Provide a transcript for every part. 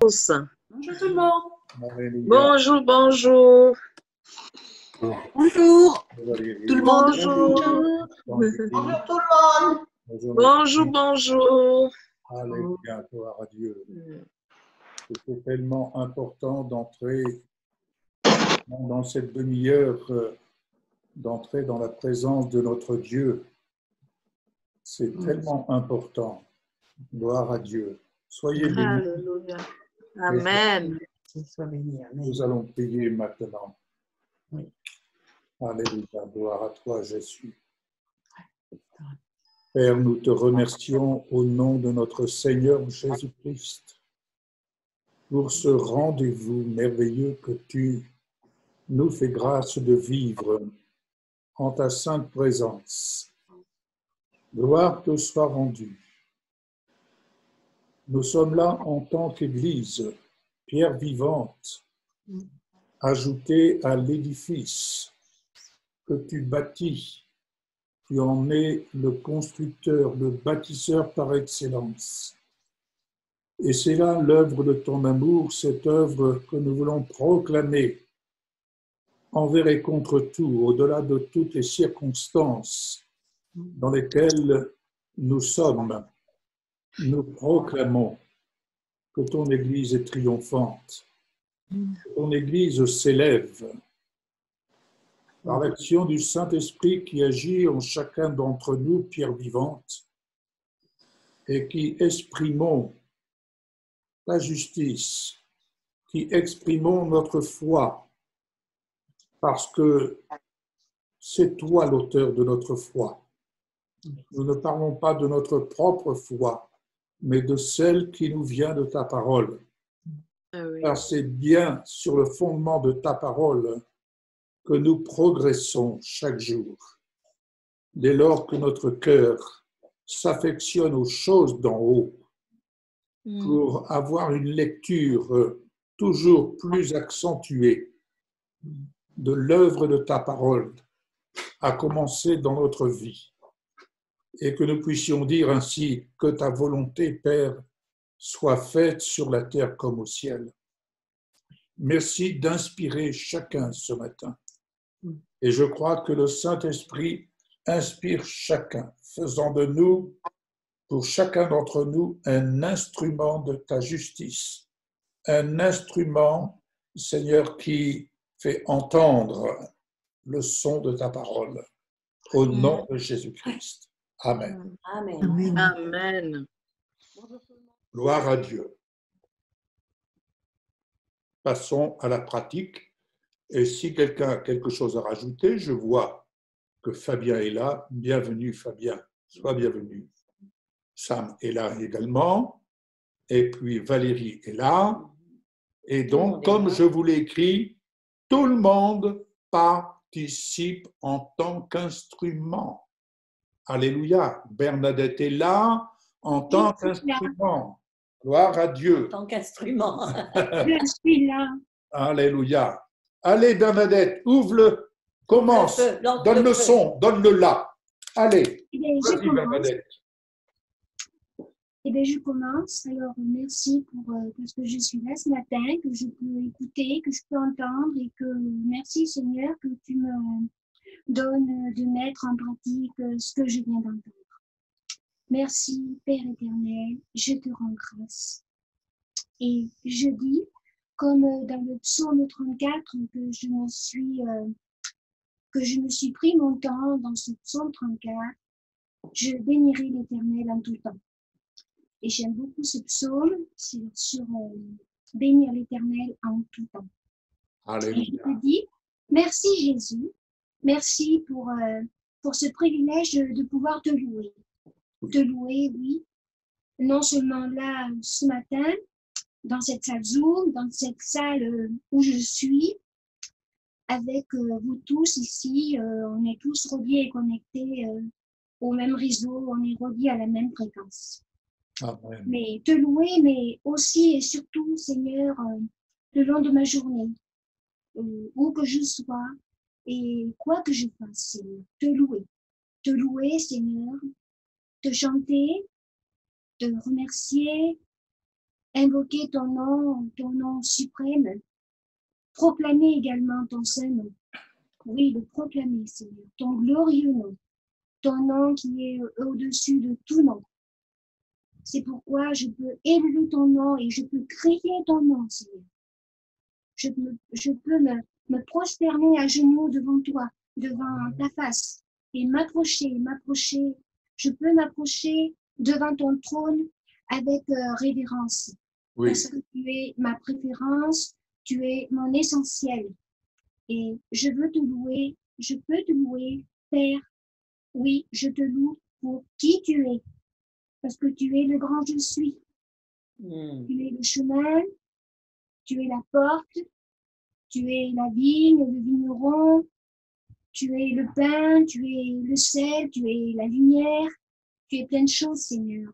tous. Bonjour tout le monde. Alléluia. Bonjour, bonjour. Bonjour Valérie. tout le monde. Bonjour. Bonjour tout le monde. Bonjour. Bonjour, bonjour. Alléluia, gloire à Dieu. C'est tellement important d'entrer dans cette demi-heure, d'entrer dans la présence de notre Dieu. C'est tellement important. Gloire à Dieu. Soyez bénis. Alléluia. Amen. Sois béni, amen. Nous allons prier maintenant. Oui. Alléluia, gloire à toi, Jésus. Père, nous te remercions au nom de notre Seigneur Jésus-Christ pour ce rendez-vous merveilleux que tu nous fais grâce de vivre en ta sainte présence. Gloire te soit rendue. Nous sommes là en tant qu'Église, pierre vivante, ajoutée à l'édifice que tu bâtis. Tu en es le constructeur, le bâtisseur par excellence. Et c'est là l'œuvre de ton amour, cette œuvre que nous voulons proclamer envers et contre tout, au-delà de toutes les circonstances dans lesquelles nous sommes. Nous proclamons que ton Église est triomphante, que ton Église s'élève par l'action du Saint-Esprit qui agit en chacun d'entre nous, pierre vivante, et qui exprimons ta justice, qui exprimons notre foi, parce que c'est toi l'auteur de notre foi. Nous ne parlons pas de notre propre foi, mais de celle qui nous vient de ta parole. Car c'est bien sur le fondement de ta parole que nous progressons chaque jour. Dès lors que notre cœur s'affectionne aux choses d'en haut, pour avoir une lecture toujours plus accentuée de l'œuvre de ta parole, à commencer dans notre vie, et que nous puissions dire ainsi que ta volonté, Père, soit faite sur la terre comme au ciel. Merci d'inspirer chacun ce matin. Et je crois que le Saint-Esprit inspire chacun, faisant de nous, pour chacun d'entre nous, un instrument de ta justice, un instrument, Seigneur, qui fait entendre le son de ta parole. Au nom de Jésus-Christ. Amen. Amen. Amen. Gloire à Dieu. Passons à la pratique. Et si quelqu'un a quelque chose à rajouter, je vois que Fabien est là. Bienvenue, Fabien. Sois bienvenu. Sam est là également. Et puis Valérie est là. Et donc, comme je vous l'ai écrit, tout le monde participe en tant qu'instrument. Alléluia. Bernadette est là en tant qu'instrument. Gloire à Dieu. En tant qu'instrument. Je suis là. Alléluia. Allez, Bernadette, ouvre-le. Commence. Donne le son. Donne-le là. Allez. Eh bien, Vas-y, Bernadette. je commence. Alors, merci parce que je suis là ce matin, que je peux écouter, que je peux entendre et que merci Seigneur que tu me donnes de mettre en pratique ce que je viens d'entendre. Merci Père éternel, je te rends grâce. Et je dis, comme dans le psaume 34, que je me suis pris mon temps dans ce psaume 34, je bénirai l'Éternel en tout temps. Et j'aime beaucoup ce psaume, c'est sur bénir l'Éternel en tout temps. Alléluia. Et je te dis, merci Jésus, merci pour ce privilège de pouvoir te louer. Te louer, oui, non seulement là ce matin, dans cette salle Zoom, dans cette salle où je suis, avec vous tous ici, on est tous reliés et connectés au même réseau, on est reliés à la même fréquence. Amen. Mais te louer, mais aussi et surtout, Seigneur, le long de ma journée, où que je sois et quoi que je fasse, Seigneur, te louer, Seigneur, te chanter, te remercier, invoquer ton nom suprême, proclamer également ton saint nom. Oui, le proclamer, Seigneur, ton glorieux nom, ton nom qui est au-dessus de tout nom. C'est pourquoi je peux élever ton nom et je peux crier ton nom, Seigneur. Je peux me prosterner à genoux devant toi, devant ta face, et m'approcher. Je peux m'approcher devant ton trône avec révérence. Oui. Parce que tu es ma préférence, tu es mon essentiel. Et je veux te louer, je peux te louer, Père. Oui, je te loue pour qui tu es. Parce que tu es le grand je suis. Tu es le chemin, tu es la porte, tu es la vigne, le vigneron, tu es le pain, tu es le sel, tu es la lumière, tu es plein de choses, Seigneur.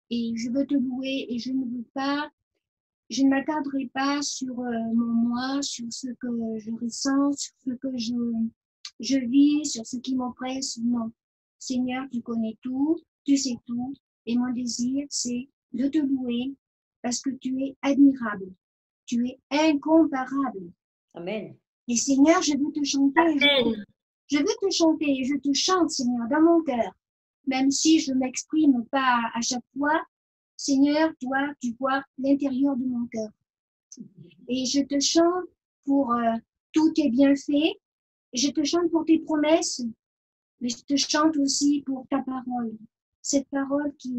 Et je veux te louer et je ne m'attarderai pas sur mon moi, sur ce que je ressens, sur ce que je vis, sur ce qui m'oppresse. Non. Seigneur, tu connais tout, tu sais tout. Et mon désir, c'est de te louer parce que tu es admirable. Tu es incomparable. Amen. Et Seigneur, je veux te chanter. Je veux te chanter et je te chante, Seigneur, dans mon cœur. Même si je ne m'exprime pas à chaque fois, Seigneur, toi, tu vois l'intérieur de mon cœur. Et je te chante pour tous tes bienfaits. Je te chante pour tes promesses. Mais je te chante aussi pour ta parole. Cette parole qui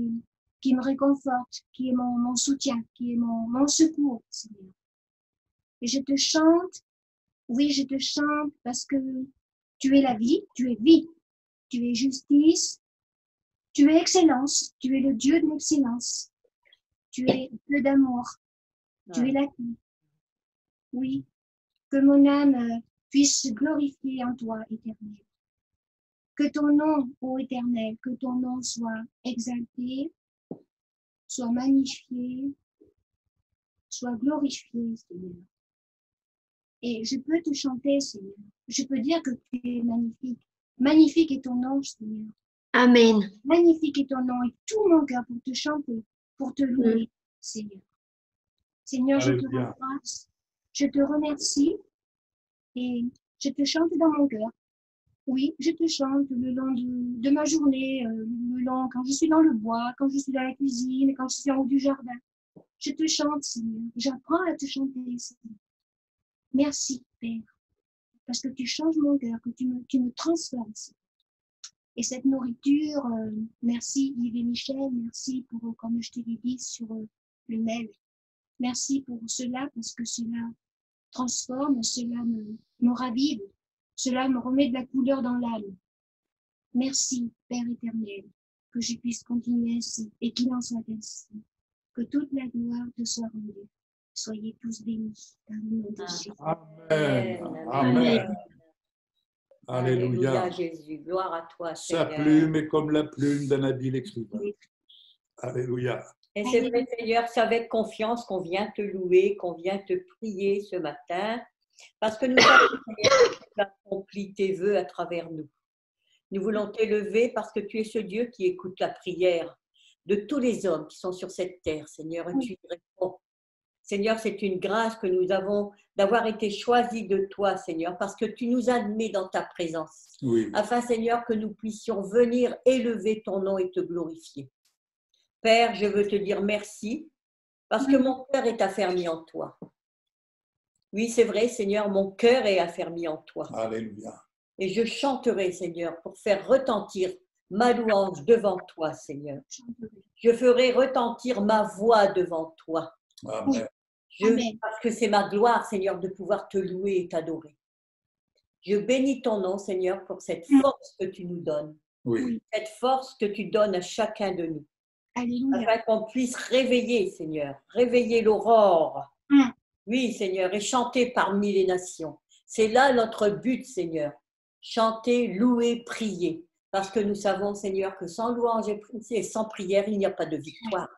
me réconforte, qui est mon soutien, qui est mon secours, Seigneur. Et je te chante, oui, je te chante parce que tu es la vie, tu es justice, tu es excellence, tu es le Dieu de l'excellence, tu es Dieu d'amour, tu es la vie. Oui, que mon âme puisse se glorifier en toi, Éternel. Que ton nom, ô Éternel, que ton nom soit exalté, soit magnifié, soit glorifié, Seigneur. Et je peux te chanter, Seigneur. Je peux dire que tu es magnifique. Magnifique est ton nom, Seigneur. Amen. Magnifique est ton nom et tout mon cœur pour te chanter, pour te louer, Seigneur. Seigneur, je te rends grâce, je te remercie et je te chante dans mon cœur. Oui, je te chante le long de ma journée, le long quand je suis dans le bois, quand je suis dans la cuisine, quand je suis en haut du jardin. Je te chante, Seigneur. J'apprends à te chanter, Seigneur. Merci, Père, parce que tu changes mon cœur, que tu me transformes. Et cette nourriture, merci Yves et Michel, merci pour, comme je te l'ai dit, sur le mail. Merci pour cela, parce que cela transforme, cela me ravive. Cela me remet de la couleur dans l'âme. Merci, Père éternel, que je puisse continuer ainsi et qu'il en soit ainsi. Que toute la gloire te soit rendue. Soyez tous bénis dans le nom de Jésus. Amen. Amen. Alléluia. Jésus. Gloire à toi, Sa Seigneur. plume est comme la plume d'un habile écrivain. Alléluia. Et c'est vrai, Seigneur, c'est avec confiance qu'on vient te louer, qu'on vient te prier ce matin. Parce que nous savons, Seigneur, que tu accomplis tes vœux à travers nous. Nous voulons t'élever parce que tu es ce Dieu qui écoute la prière de tous les hommes qui sont sur cette terre, Seigneur, et tu y réponds. Seigneur, c'est une grâce que nous avons d'avoir été choisis de toi, Seigneur, parce que tu nous admets dans ta présence. Oui. Afin, Seigneur, que nous puissions venir élever ton nom et te glorifier. Père, je veux te dire merci parce que mon cœur est affermi en toi. Oui, c'est vrai, Seigneur, mon cœur est affermi en toi. Alléluia. Et je chanterai, Seigneur, pour faire retentir ma louange devant toi, Seigneur. Je ferai retentir ma voix devant toi. Amen. Parce que c'est ma gloire, Seigneur, de pouvoir te louer et t'adorer. Je bénis ton nom, Seigneur, pour cette force que tu nous donnes. Oui. Cette force que tu donnes à chacun de nous. Alléluia. Afin qu'on puisse réveiller, Seigneur, réveiller l'aurore. Oui, Seigneur, et chanter parmi les nations. C'est là notre but, Seigneur. Chanter, louer, prier. Parce que nous savons, Seigneur, que sans louange et sans prière, il n'y a pas de victoire.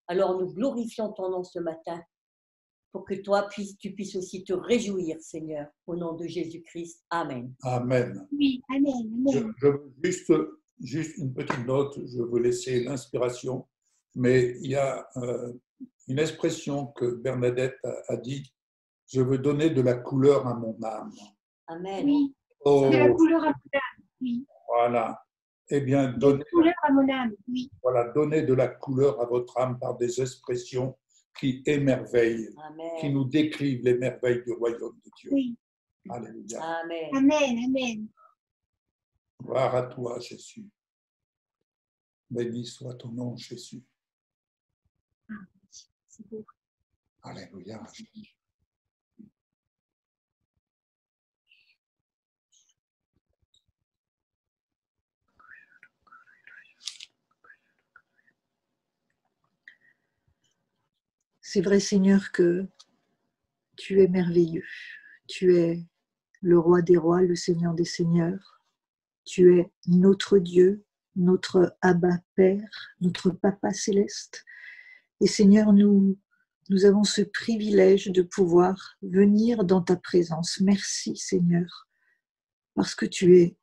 Alors nous glorifions ton nom ce matin pour que toi, tu puisses aussi te réjouir, Seigneur, au nom de Jésus-Christ. Amen. Amen. Oui, amen. Amen. Je veux juste une petite note, je veux laisser l'inspiration, mais il y a une expression que Bernadette a dit, je veux donner de la couleur à mon âme. Amen. Oui, Oh, de la couleur à mon âme. Oui, voilà. Eh bien, de la couleur à mon âme. Oui, voilà, donnez de la couleur à votre âme par des expressions qui émerveillent, Amen. qui nous décrivent les merveilles du royaume de Dieu. oui. Alléluia. Amen. Amen, amen. Gloire à toi, Jésus. Béni soit ton nom, Jésus. C'est beau. Alléluia. C'est vrai, Seigneur, que tu es merveilleux. Tu es le roi des rois, le Seigneur des seigneurs. Tu es notre Dieu, notre Abba Père, notre Papa céleste. Et Seigneur, nous avons ce privilège de pouvoir venir dans ta présence. Merci, Seigneur, parce que tu es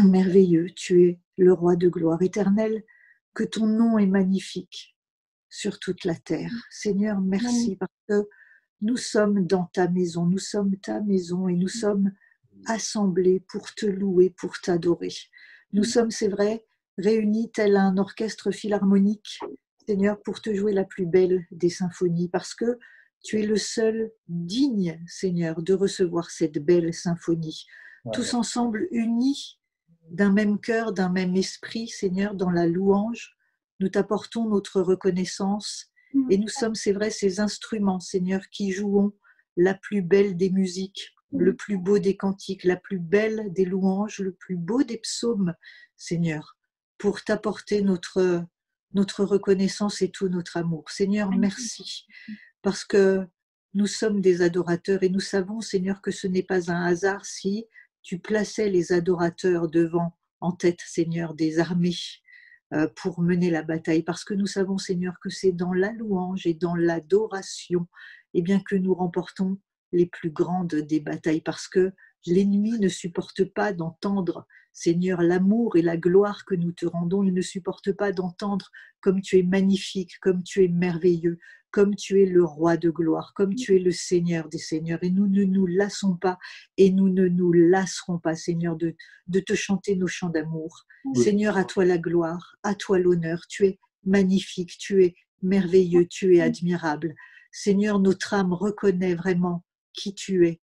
merveilleux, tu es le roi de gloire éternelle, que ton nom est magnifique sur toute la terre. Seigneur, merci parce que nous sommes dans ta maison, nous sommes ta maison et nous sommes assemblés pour te louer, pour t'adorer. Nous sommes, c'est vrai, réunis tel un orchestre philharmonique, Seigneur, pour te jouer la plus belle des symphonies, parce que tu es le seul digne, Seigneur, de recevoir cette belle symphonie. Tous ensemble unis d'un même cœur, d'un même esprit, Seigneur, dans la louange, nous t'apportons notre reconnaissance et nous sommes, c'est vrai, ces instruments, Seigneur, qui jouons la plus belle des musiques, le plus beau des cantiques, la plus belle des louanges, le plus beau des psaumes, Seigneur, pour t'apporter notre reconnaissance et tout notre amour. Seigneur, merci, parce que nous sommes des adorateurs et nous savons, Seigneur, que ce n'est pas un hasard si tu plaçais les adorateurs devant, en tête, Seigneur, des armées pour mener la bataille, parce que nous savons, Seigneur, que c'est dans la louange et dans l'adoration eh bien, que nous remportons les plus grandes des batailles, parce que l'ennemi ne supporte pas d'entendre, Seigneur, l'amour et la gloire que nous te rendons. Il ne supporte pas d'entendre comme tu es magnifique, comme tu es merveilleux, comme tu es le roi de gloire, comme tu es le Seigneur des seigneurs. Et nous ne nous lassons pas et nous ne nous lasserons pas, Seigneur, de te chanter nos chants d'amour. Oui. Seigneur, à toi la gloire, à toi l'honneur. Tu es magnifique, tu es merveilleux, tu es admirable. Seigneur, notre âme reconnaît vraiment qui tu es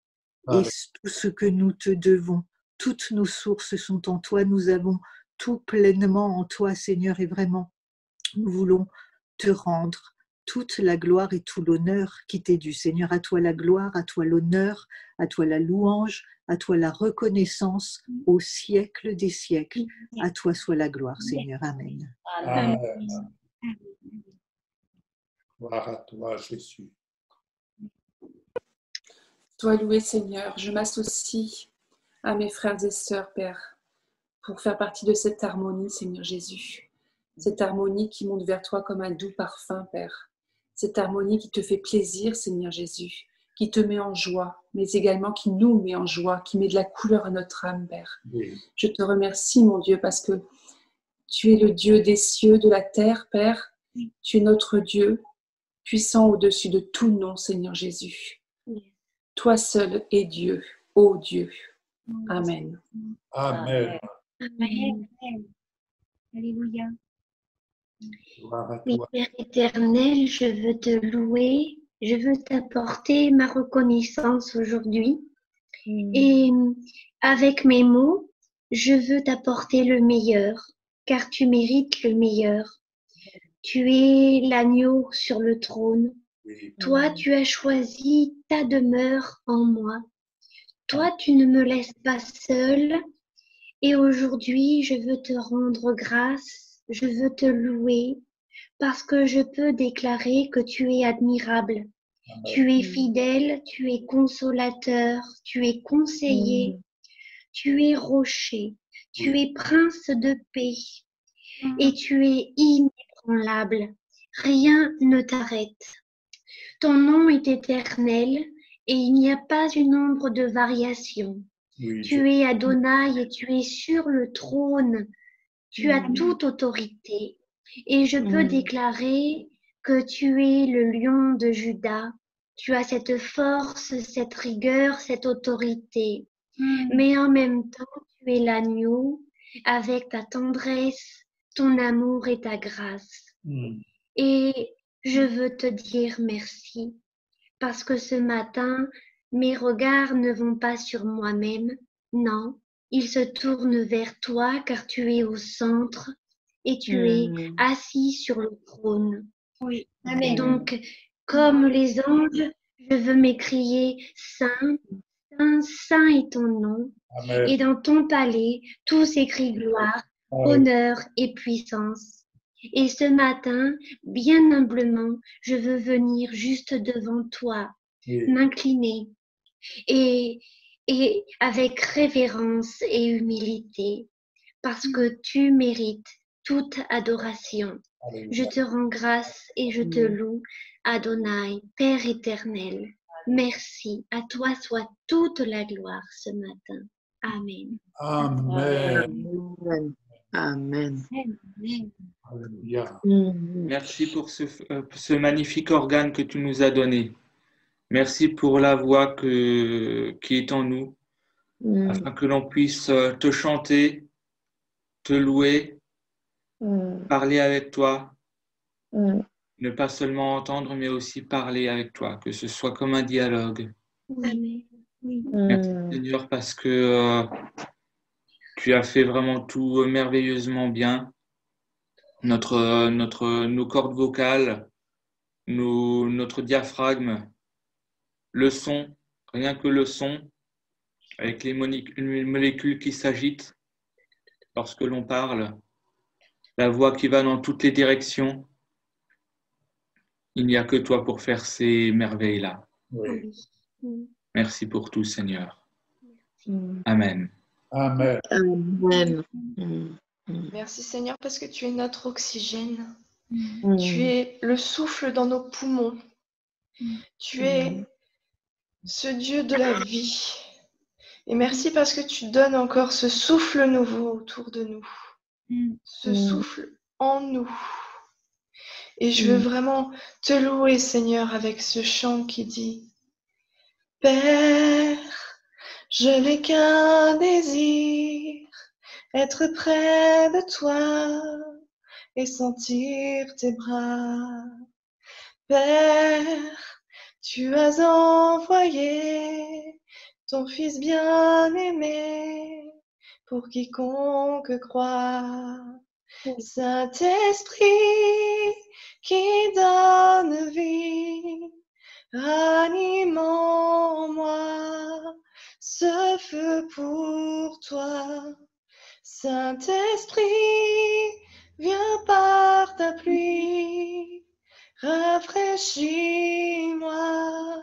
et tout ce que nous te devons. Toutes nos sources sont en toi, nous avons tout pleinement en toi, Seigneur, et vraiment, nous voulons te rendre toute la gloire et tout l'honneur qui t'est dû. Seigneur, à toi la gloire, à toi l'honneur, à toi la louange, à toi la reconnaissance au siècle des siècles. À toi soit la gloire, Seigneur. Amen. Amen. Gloire à toi, Jésus. Sois loué, Seigneur. Je m'associe à mes frères et sœurs, Père, pour faire partie de cette harmonie, Seigneur Jésus. Cette harmonie qui monte vers toi comme un doux parfum, Père. Cette harmonie qui te fait plaisir, Seigneur Jésus, qui te met en joie, mais également qui nous met en joie, qui met de la couleur à notre âme, Père. Oui. Je te remercie, mon Dieu, parce que tu es le Dieu des cieux, de la terre, Père. Oui. Tu es notre Dieu, puissant au-dessus de tout nom, Seigneur Jésus. Oui. Toi seul es Dieu, ô Dieu. Amen. Amen. Amen. Alléluia. Oui, Père éternel, je veux te louer, je veux t'apporter ma reconnaissance aujourd'hui. Et avec mes mots, je veux t'apporter le meilleur, car tu mérites le meilleur. Tu es l'agneau sur le trône. Toi, tu as choisi ta demeure en moi. Toi, tu ne me laisses pas seule. Et aujourd'hui, je veux te rendre grâce. Je veux te louer parce que je peux déclarer que tu es admirable. Tu es fidèle, tu es consolateur, tu es conseiller, tu es rocher, tu es prince de paix et tu es inébranlable. Rien ne t'arrête. Ton nom est éternel et il n'y a pas une ombre de variation. Oui, tu es Adonai et tu es sur le trône. Tu as toute autorité et je peux déclarer que tu es le lion de Juda. Tu as cette force, cette rigueur, cette autorité. Mais en même temps, tu es l'agneau avec ta tendresse, ton amour et ta grâce. Et je veux te dire merci parce que ce matin, mes regards ne vont pas sur moi-même. Non, ils se tournent vers toi car tu es au centre et tu es assis sur le trône. Oui, amen. Donc, comme les anges, je veux m'écrier Saint, Saint, Saint est ton nom. Amen. Et dans ton palais, tout s'écrit gloire, Amen. honneur et puissance. Et ce matin, bien humblement, je veux venir juste devant toi, Oui. m'incliner et avec révérence et humilité, parce que tu mérites toute adoration. Je te rends grâce et je te loue, Adonai, Père éternel. Merci. À toi soit toute la gloire ce matin. Amen. Amen. Amen. Alléluia. Merci pour ce magnifique organe que tu nous as donné. Merci pour la voix qui est en nous, afin que l'on puisse te chanter, te louer, parler avec toi, ne pas seulement entendre, mais aussi parler avec toi, que ce soit comme un dialogue. Amen. Merci Seigneur parce que tu as fait vraiment tout merveilleusement bien. Nos cordes vocales, notre diaphragme, le son, rien que le son, avec les molécules qui s'agitent lorsque l'on parle, la voix qui va dans toutes les directions. Il n'y a que toi pour faire ces merveilles-là. Oui. Merci pour tout, Seigneur. Amen. Amen. Amen. Merci Seigneur parce que tu es notre oxygène. Tu es le souffle dans nos poumons. Tu es ce Dieu de la vie. Et merci parce que tu donnes encore ce souffle nouveau autour de nous. Ce souffle en nous. Et je veux vraiment te louer, Seigneur, avec ce chant qui dit « Père, je n'ai qu'un désir, être près de toi et sentir tes bras. Père, tu as envoyé ton Fils bien-aimé pour quiconque croit. Saint-Esprit qui donne vie, ranime en moi ce feu pour toi. Saint-Esprit, viens par ta pluie, rafraîchis-moi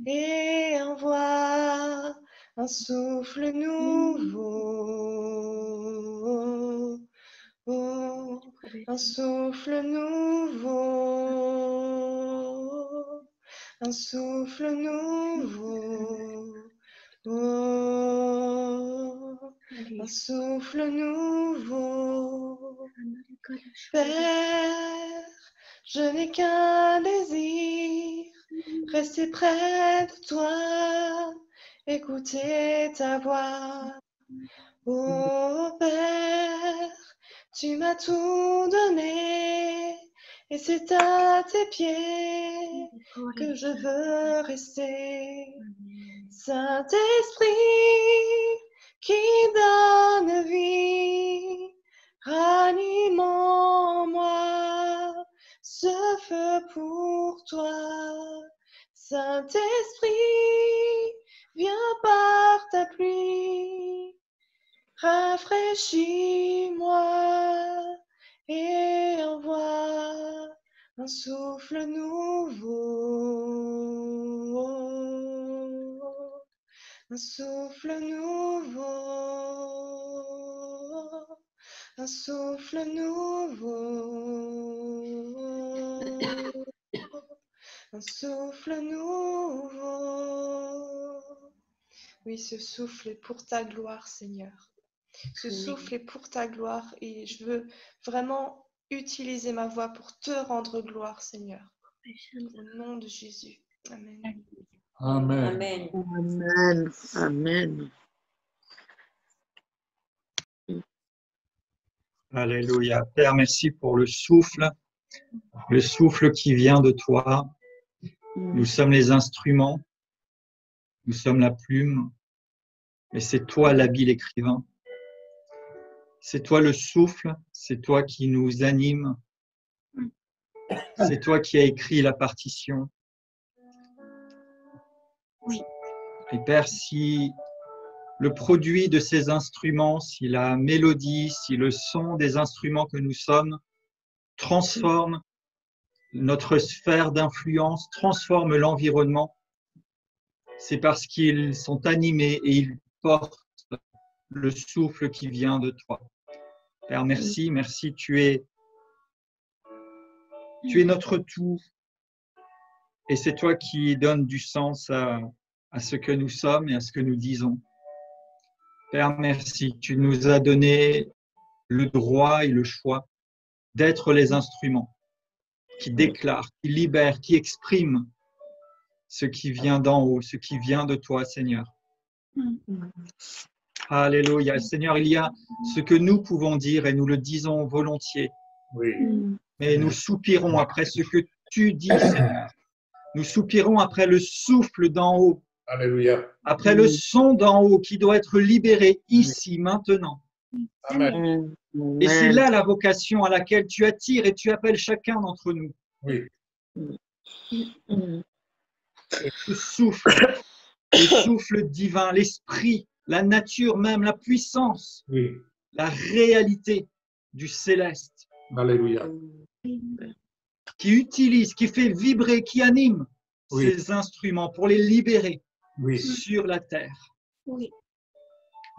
et envoie un souffle nouveau. Oh, un souffle nouveau, un souffle nouveau, oh, un souffle nouveau. Père, je n'ai qu'un désir, rester près de toi, écouter ta voix. Oh Père, tu m'as tout donné et c'est à tes pieds que je veux rester. Saint-Esprit qui donne vie, ranime en moi ce feu pour toi. Saint-Esprit, viens par ta pluie, rafraîchis-moi et envoie un souffle nouveau, un souffle nouveau, un souffle nouveau, un souffle nouveau. Oui, ce souffle est pour ta gloire, Seigneur. Ce souffle est pour ta gloire et je veux vraiment utiliser ma voix pour te rendre gloire, Seigneur. Au nom de Jésus. Amen. Amen. Amen. Amen. Alléluia. Père, merci pour le souffle qui vient de toi. Nous sommes les instruments, nous sommes la plume, mais c'est toi l'habile écrivain. C'est toi le souffle, c'est toi qui nous anime, c'est toi qui as écrit la partition. Oui. Et Père, si le produit de ces instruments, si la mélodie, si le son des instruments que nous sommes transforme notre sphère d'influence, transforme l'environnement, c'est parce qu'ils sont animés et ils portent le souffle qui vient de toi. Père, merci, merci, tu es notre tout et c'est toi qui donnes du sens à ce que nous sommes et à ce que nous disons. Père, merci, tu nous as donné le droit et le choix d'être les instruments qui déclarent, qui libèrent, qui expriment ce qui vient d'en haut, ce qui vient de toi, Seigneur. Alléluia. Seigneur, il y a ce que nous pouvons dire et nous le disons volontiers. Oui. Mais nous soupirons après ce que tu dis, Seigneur. Nous soupirons après le souffle d'en haut. Alléluia. Après le son d'en haut qui doit être libéré ici, maintenant. Amen. Et c'est là la vocation à laquelle tu attires et tu appelles chacun d'entre nous. Oui. Le souffle divin, l'esprit, la nature même, la puissance, Oui. la réalité du céleste. Alléluia. Qui utilise, qui fait vibrer, qui anime Oui. ces instruments pour les libérer Oui. sur la terre. Oui.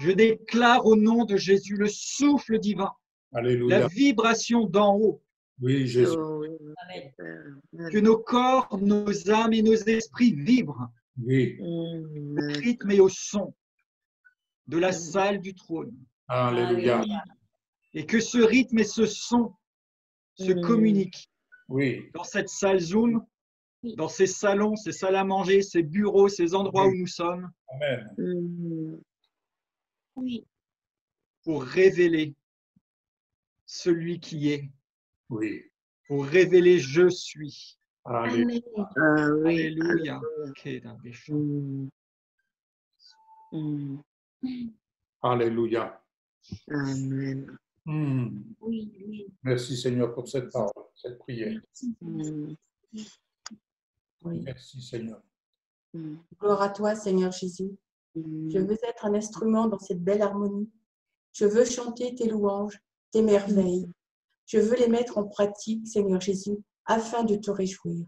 Je déclare au nom de Jésus le souffle divin, Alléluia. la vibration d'en haut, Oui, Jésus. que nos corps, nos âmes et nos esprits vibrent Oui. au rythme et au son de la salle du trône. Alléluia. Et que ce rythme et ce son se communiquent Oui. dans cette salle Zoom, dans ces salons, ces salles à manger, ces bureaux, ces endroits où nous sommes, Amen. Oui. pour révéler celui qui est, Oui. pour révéler je suis. Alléluia. Alléluia. Alléluia. Amen. Oui. Oui. Merci Seigneur pour cette parole, cette prière. Oui. Merci Seigneur. Gloire à toi, Seigneur Jésus. Je veux être un instrument dans cette belle harmonie. Je veux chanter tes louanges, tes merveilles. Je veux les mettre en pratique, Seigneur Jésus, afin de te réjouir.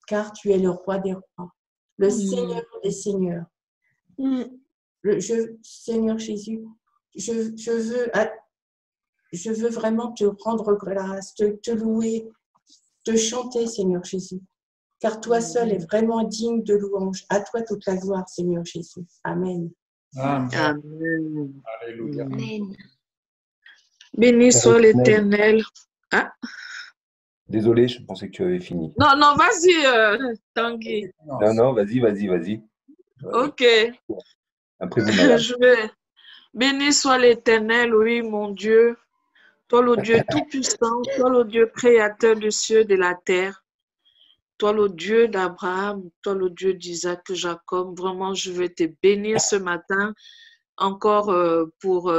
Car tu es le roi des rois, le Seigneur des seigneurs. Seigneur Jésus, je veux vraiment te rendre grâce, te louer, te chanter, Seigneur Jésus. Car toi seul est vraiment digne de louange. À toi toute la gloire, Seigneur Jésus. Amen. Amen. Amen. Alléluia. Amen. Béni soit l'Éternel. Ah. Désolé, je pensais que tu avais fini. Non, non, vas-y, Tanguy. Non, vas-y. Ok. Après vous, madame. Béni soit l'Éternel, oui, mon Dieu. Toi, le Dieu tout-puissant, toi, le Dieu créateur du ciel et de la terre. Toi, le Dieu d'Abraham, toi, le Dieu d'Isaac, Jacob. Vraiment, je veux te bénir ce matin encore pour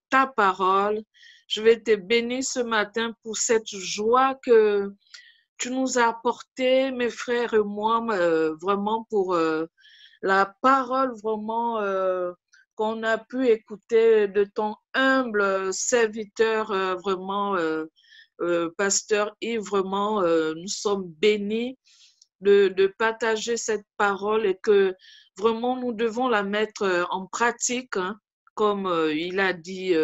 ta parole. Je vais te bénir ce matin pour cette joie que tu nous as apportée, mes frères et moi, vraiment pour la parole vraiment qu'on a pu écouter de ton humble serviteur, vraiment, pasteur Yves. Vraiment, nous sommes bénis de partager cette parole et que vraiment nous devons la mettre en pratique, hein, comme il a dit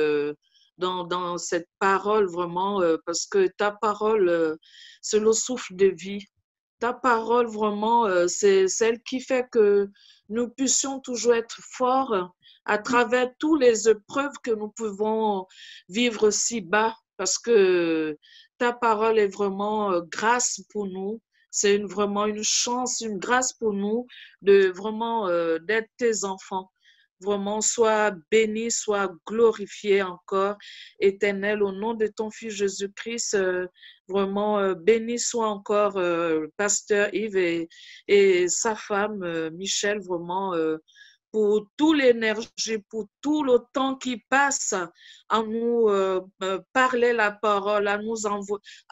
dans cette parole, vraiment, parce que ta parole, c'est le souffle de vie. Ta parole, vraiment, c'est celle qui fait que nous puissions toujours être forts à travers toutes les épreuves que nous pouvons vivre si bas, parce que ta parole est vraiment grâce pour nous. C'est vraiment une chance, une grâce pour nous de vraiment d'être tes enfants. Vraiment, sois béni, sois glorifié encore, Éternel, au nom de ton Fils Jésus-Christ. Vraiment, béni soit encore Pasteur Yves et sa femme, Michel, vraiment, pour toute l'énergie, pour tout le temps qui passe à nous parler la parole,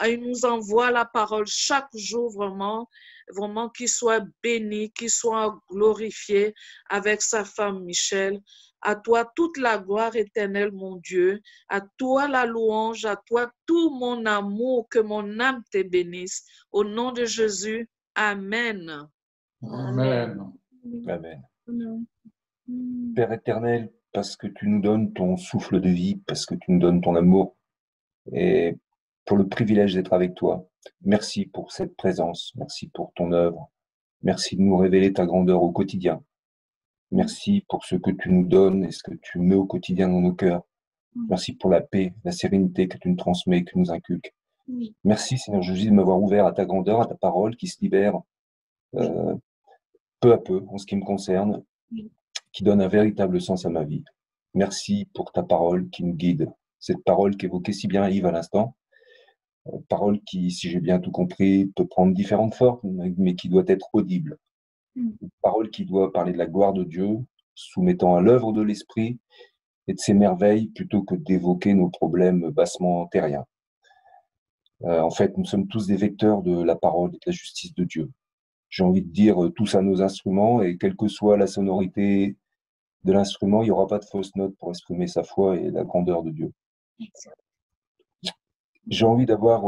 il nous envoie la parole chaque jour, vraiment, vraiment qu'il soit béni, qu'il soit glorifié avec sa femme Michel. À toi toute la gloire éternelle, mon Dieu. À toi la louange, à toi tout mon amour, que mon âme te bénisse. Au nom de Jésus, Amen. Amen. Amen. Père éternel, parce que tu nous donnes ton souffle de vie, parce que tu nous donnes ton amour, et pour le privilège d'être avec toi. Merci pour cette présence, merci pour ton œuvre, merci de nous révéler ta grandeur au quotidien. Merci pour ce que tu nous donnes et ce que tu mets au quotidien dans nos cœurs. Merci pour la paix, la sérénité que tu nous transmets, que tu nous inculques. Merci Seigneur Jésus de m'avoir ouvert à ta grandeur, à ta parole qui se libère peu à peu en ce qui me concerne, qui donne un véritable sens à ma vie. Merci pour ta parole qui nous guide. Cette parole qu'évoquait si bien Yves à l'instant, parole qui, si j'ai bien tout compris, peut prendre différentes formes, mais qui doit être audible. Une parole qui doit parler de la gloire de Dieu, soumettant à l'œuvre de l'Esprit et de ses merveilles, plutôt que d'évoquer nos problèmes bassement terriens. En fait, nous sommes tous des vecteurs de la parole et de la justice de Dieu. J'ai envie de dire tous à nos instruments, et quelle que soit la sonorité de l'instrument, il n'y aura pas de fausse note pour exprimer sa foi et la grandeur de Dieu. J'ai envie d'avoir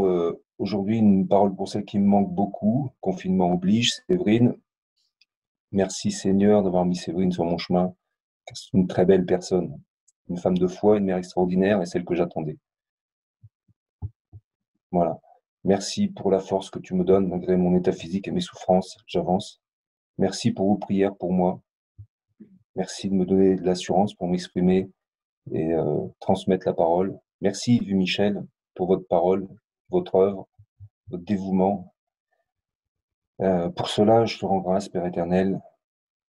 aujourd'hui une parole pour celle qui me manque beaucoup. Confinement oblige, Séverine. Merci Seigneur d'avoir mis Séverine sur mon chemin. C'est une très belle personne, une femme de foi, une mère extraordinaire et celle que j'attendais. Voilà. Merci pour la force que tu me donnes malgré mon état physique et mes souffrances. J'avance. Merci pour vos prières pour moi. Merci de me donner de l'assurance pour m'exprimer et transmettre la parole. Merci Yves Michel pour votre parole, votre œuvre, votre dévouement. Pour cela, je te rends grâce, Père éternel,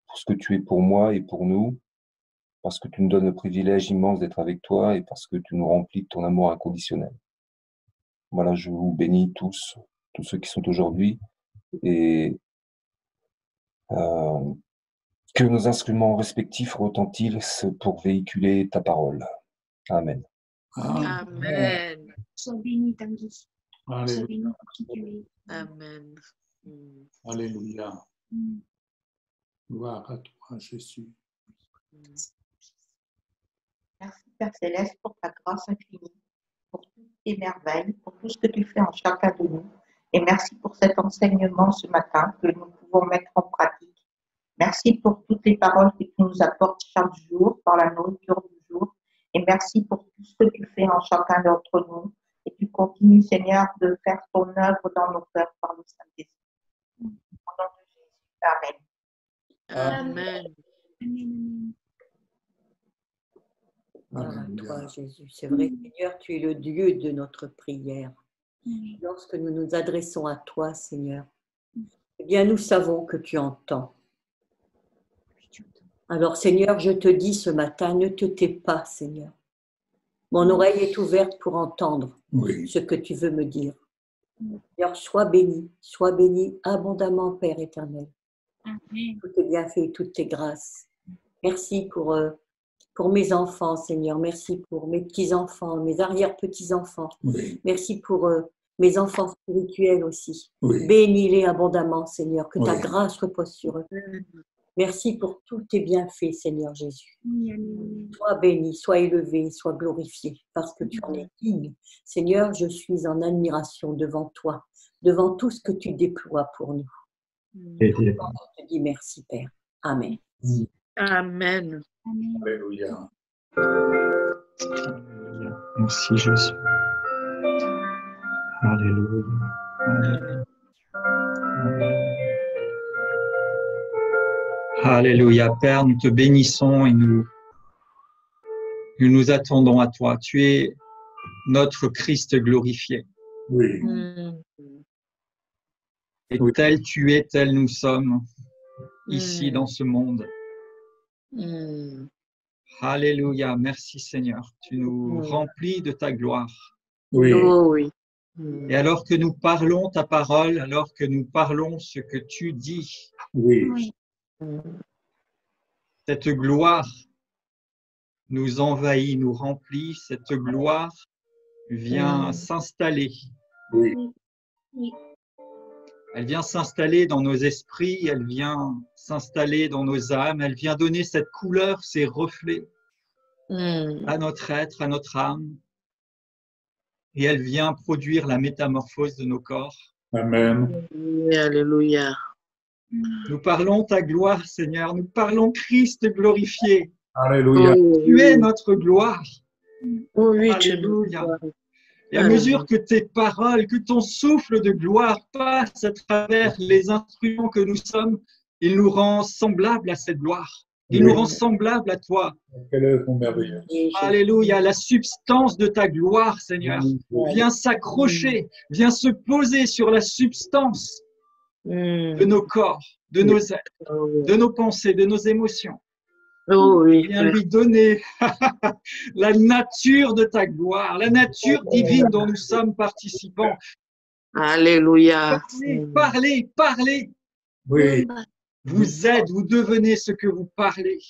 pour ce que tu es pour moi et pour nous, parce que tu nous donnes le privilège immense d'être avec toi et parce que tu nous remplis de ton amour inconditionnel. Voilà, je vous bénis tous ceux qui sont aujourd'hui, et que nos instruments respectifs retentissent pour véhiculer ta parole. Amen. Amen. Sois béni, Tanguy. Alléluia. Sois béni pour qui tu es. Amen. Alléluia. Gloire à toi, Jésus. Merci Père Céleste pour ta grâce infinie, pour toutes tes merveilles, pour tout ce que tu fais en chacun de nous. Et merci pour cet enseignement ce matin que nous pouvons mettre en pratique. Merci pour toutes les paroles que tu nous apportes chaque jour par la nourriture du jour. Et merci pour tout ce que tu fais en chacun d'entre nous. Et tu continues, Seigneur, de faire ton œuvre dans nos cœurs par le Saint-Esprit. Au nom de Jésus. Amen. Amen. Gloire à toi, Jésus. C'est vrai, Seigneur, tu es le Dieu de notre prière. Lorsque nous nous adressons à toi, Seigneur, eh bien, nous savons que tu entends. Alors, Seigneur, je te dis ce matin, ne te tais pas, Seigneur. Mon oreille est ouverte pour entendre ce que tu veux me dire. Seigneur, sois béni abondamment, Père éternel. Tout tes bienfaits, toutes tes grâces. Merci pour mes enfants, Seigneur. Merci pour mes petits-enfants, mes arrière-petits-enfants. Merci pour mes enfants spirituels aussi. Bénis-les abondamment, Seigneur, que ta grâce repose sur eux. Merci pour tous tes bienfaits, Seigneur Jésus. Sois béni, sois élevé, sois glorifié, parce que tu en es digne. Seigneur, je suis en admiration devant toi, devant tout ce que tu déploies pour nous. Je te dis merci, Père. Amen. Amen. Alléluia. Merci Jésus. Alléluia. Alléluia. Alléluia. Père, nous te bénissons et nous attendons à toi. Tu es notre Christ glorifié. Oui. Et tel tu es, tel nous sommes, ici dans ce monde. Alléluia, merci Seigneur. Tu nous remplis de ta gloire. Oui. Oh, oui. Et alors que nous parlons ta parole, alors que nous parlons ce que tu dis, Oui. cette gloire nous envahit, nous remplit, cette gloire vient s'installer. Oui. Oui. Elle vient s'installer dans nos esprits, elle vient s'installer dans nos âmes, elle vient donner cette couleur, ces reflets à notre être, à notre âme. Et elle vient produire la métamorphose de nos corps. Amen. Alléluia. Nous parlons ta gloire, Seigneur. Nous parlons Christ glorifié. Alléluia. Tu es notre gloire. Oh oui, tu es Alléluia. Et à mesure que tes paroles, que ton souffle de gloire passe à travers les instruments que nous sommes, il nous rend semblables à cette gloire. Il nous rend semblables à toi. Quelle œuvre merveilleuse. Alléluia. La substance de ta gloire, Seigneur, vient s'accrocher, vient se poser sur la substance de nos corps, de nos êtres, de nos pensées, de nos émotions. Oh oui. Viens lui donner la nature de ta gloire, la nature divine dont nous sommes participants. Alléluia. Parlez, parlez. Oui. Vous êtes, vous devenez ce que vous parlez.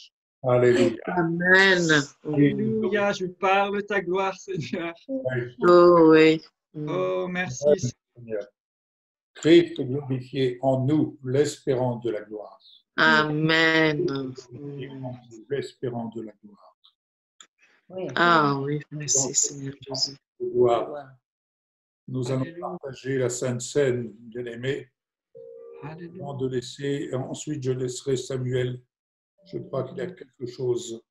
Alléluia. Amen. Alléluia, je parle ta gloire, Seigneur. Oh oui. Oh, merci, Seigneur. Christ glorifié en nous, l'espérance de la gloire. Amen. L'espérance de la gloire. Ah oui, merci Seigneur Jésus. Nous allons partager la Sainte Seine, bien-aimés. Avant de laisser, ensuite je laisserai Samuel. Je crois qu'il y a quelque chose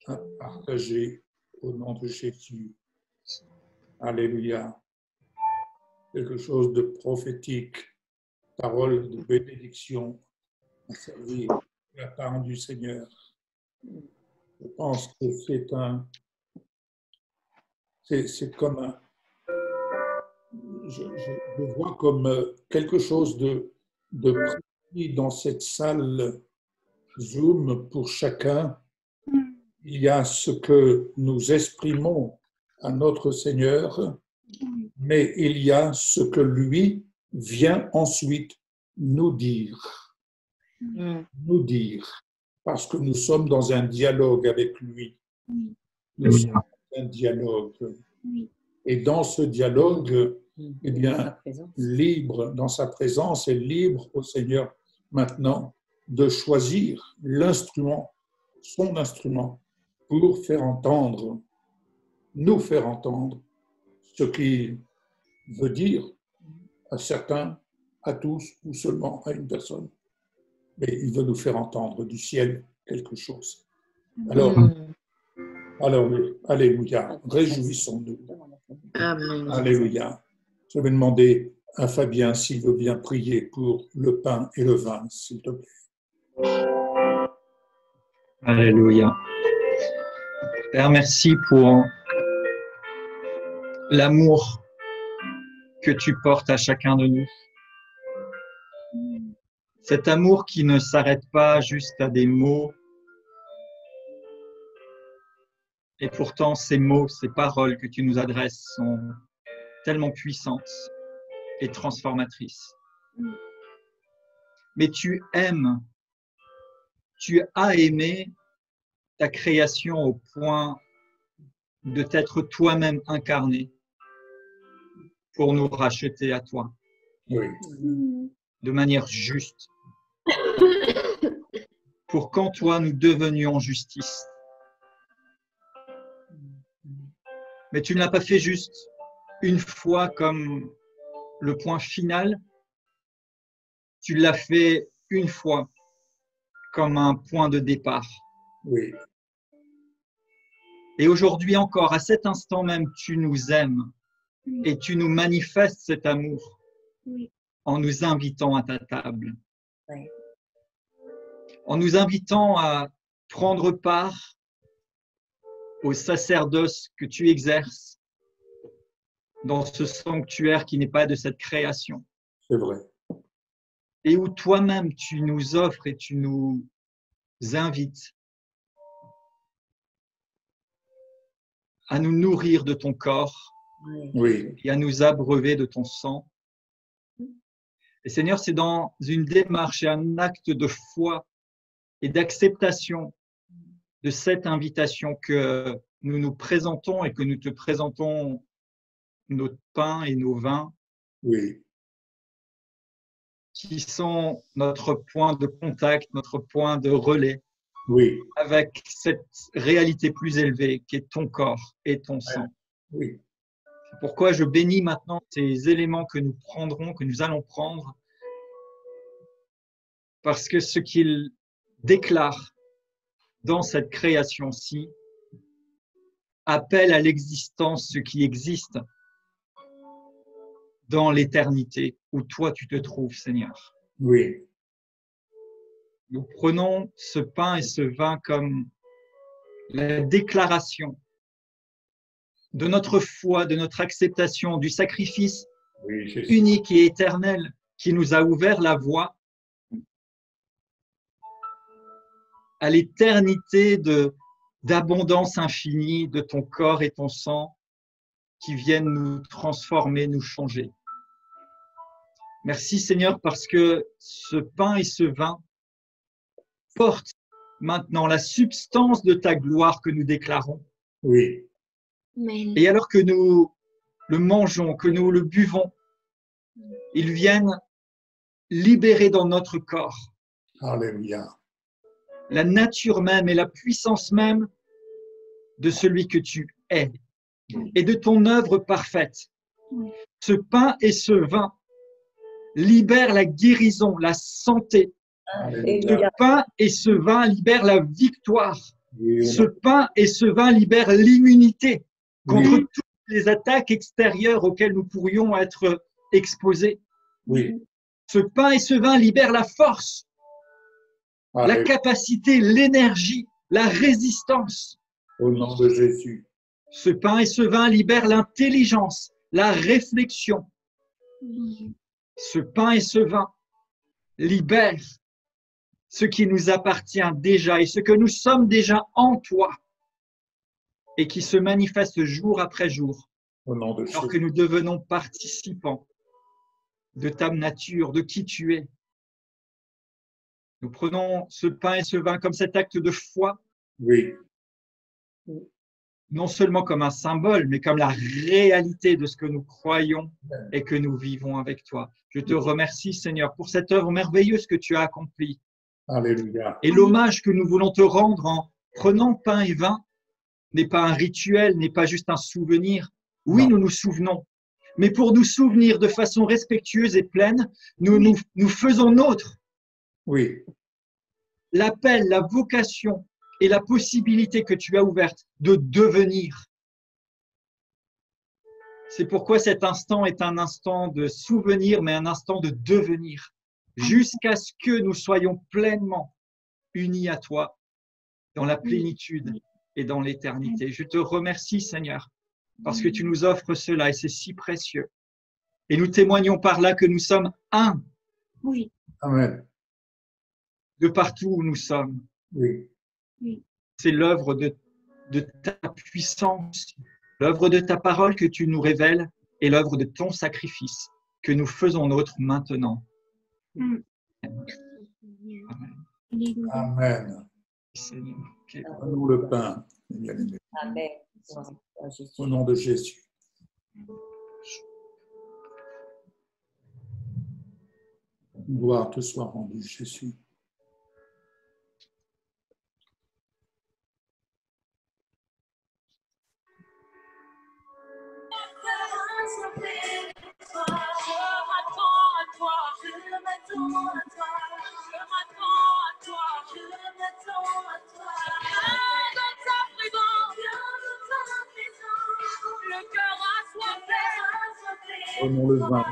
à partager au nom de Jésus. Alléluia. Quelque chose de prophétique, parole de bénédiction à servir de la part du Seigneur. Je pense que c'est comme un, je vois comme quelque chose de précis dans cette salle Zoom pour chacun. Il y a ce que nous exprimons à notre Seigneur, mais il y a ce que lui vient ensuite nous dire. Nous dire. Parce que nous sommes dans un dialogue avec lui. Nous sommes dans un dialogue. Et dans ce dialogue, eh bien, libre dans sa présence et libre au Seigneur maintenant de choisir l'instrument, son instrument, pour faire entendre, nous faire entendre ce qu'il veut dire à certains, à tous ou seulement à une personne. Mais il veut nous faire entendre du ciel quelque chose. Alors, alléluia, réjouissons-nous. Alléluia. Je vais demander à Fabien s'il veut bien prier pour le pain et le vin, s'il te plaît. Alléluia. Père, merci pour l'amour que tu portes à chacun de nous. Cet amour qui ne s'arrête pas juste à des mots. Et pourtant, ces mots, ces paroles que tu nous adresses sont tellement puissantes et transformatrices. Mais tu aimes, tu as aimé ta création au point de t'être toi-même incarné pour nous racheter à toi. Oui. De manière juste. Pour qu'en toi nous devenions justice. Mais tu ne l'as pas fait juste une fois comme le point final. Tu l'as fait une fois comme un point de départ. Oui. Et aujourd'hui encore, à cet instant même, tu nous aimes et tu nous manifestes cet amour en nous invitant à ta table. En nous invitant à prendre part au sacerdoce que tu exerces dans ce sanctuaire qui n'est pas de cette création. C'est vrai. Et où toi-même tu nous offres et tu nous invites à nous nourrir de ton corps, oui, et à nous abreuver de ton sang. Et Seigneur, c'est dans une démarche et un acte de foi et d'acceptation de cette invitation que nous nous présentons et que nous te présentons notre pain et nos vins, oui, qui sont notre point de contact, notre point de relais, oui, avec cette réalité plus élevée qui est ton corps et ton sang. oui. C'est pourquoi je bénis maintenant ces éléments que nous prendrons, que nous allons prendre, parce que ce qu'ils déclarent dans cette création-ci appelle à l'existence ce qui existe dans l'éternité où toi tu te trouves, Seigneur. Oui. Nous prenons ce pain et ce vin comme la déclaration de notre foi, de notre acceptation du sacrifice unique et éternel qui nous a ouvert la voie à l'éternité d'abondance infinie de ton corps et ton sang qui viennent nous transformer, nous changer. Merci Seigneur parce que ce pain et ce vin portent maintenant la substance de ta gloire que nous déclarons. Oui. Et alors que nous le mangeons, que nous le buvons, ils viennent libérer dans notre corps Alléluia. la nature même et la puissance même de celui que tu es et de ton œuvre parfaite. Ce pain et ce vin libèrent la guérison, la santé. Ce pain et ce vin libèrent la victoire. Ce pain et ce vin libèrent l'immunité contre toutes les attaques extérieures auxquelles nous pourrions être exposés. Oui. Ce pain et ce vin libèrent la force, la capacité, l'énergie, la résistance. Au nom de Jésus. Ce pain et ce vin libèrent l'intelligence, la réflexion. Ce pain et ce vin libèrent ce qui nous appartient déjà et ce que nous sommes déjà en toi et qui se manifeste jour après jour, au nom de alors que nous devenons participants de ta nature, de qui tu es. Nous prenons ce pain et ce vin comme cet acte de foi, oui, non seulement comme un symbole, mais comme la réalité de ce que nous croyons et que nous vivons avec toi. Je te remercie, Seigneur, pour cette œuvre merveilleuse que tu as accomplie. Alléluia. Et l'hommage que nous voulons te rendre en prenant pain et vin n'est pas un rituel, n'est pas juste un souvenir. Oui, nous nous souvenons, mais pour nous souvenir de façon respectueuse et pleine, nous faisons nôtre l'appel, la vocation et la possibilité que tu as ouverte de devenir. C'est pourquoi cet instant est un instant de souvenir, mais un instant de devenir, jusqu'à ce que nous soyons pleinement unis à toi dans la plénitude et dans l'éternité. Je te remercie, Seigneur, parce que tu nous offres cela et c'est si précieux. Et nous témoignons par là que nous sommes un. Oui. Amen. De partout où nous sommes. Oui. Oui. C'est l'œuvre de ta puissance, l'œuvre de ta parole que tu nous révèles et l'œuvre de ton sacrifice que nous faisons nôtre maintenant. Amen. Amen. Seigneur. Prenons le pain. Amen. Au nom de Jésus. Gloire te soit rendue, Jésus. Prenons le vin.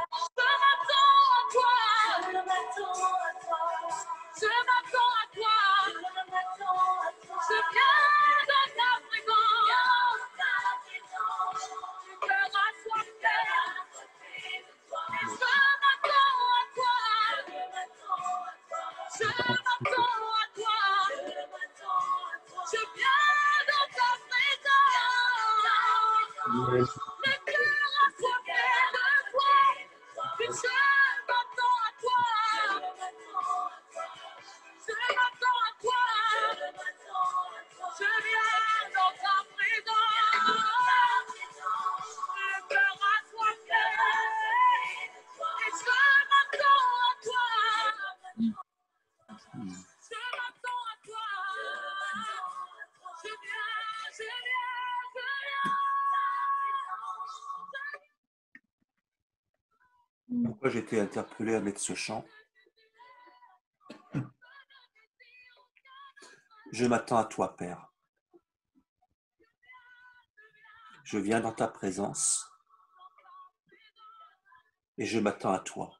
Pourquoi j'ai été interpellé à mettre ce chant? Je m'attends à toi, Père. Je viens dans ta présence et je m'attends à toi.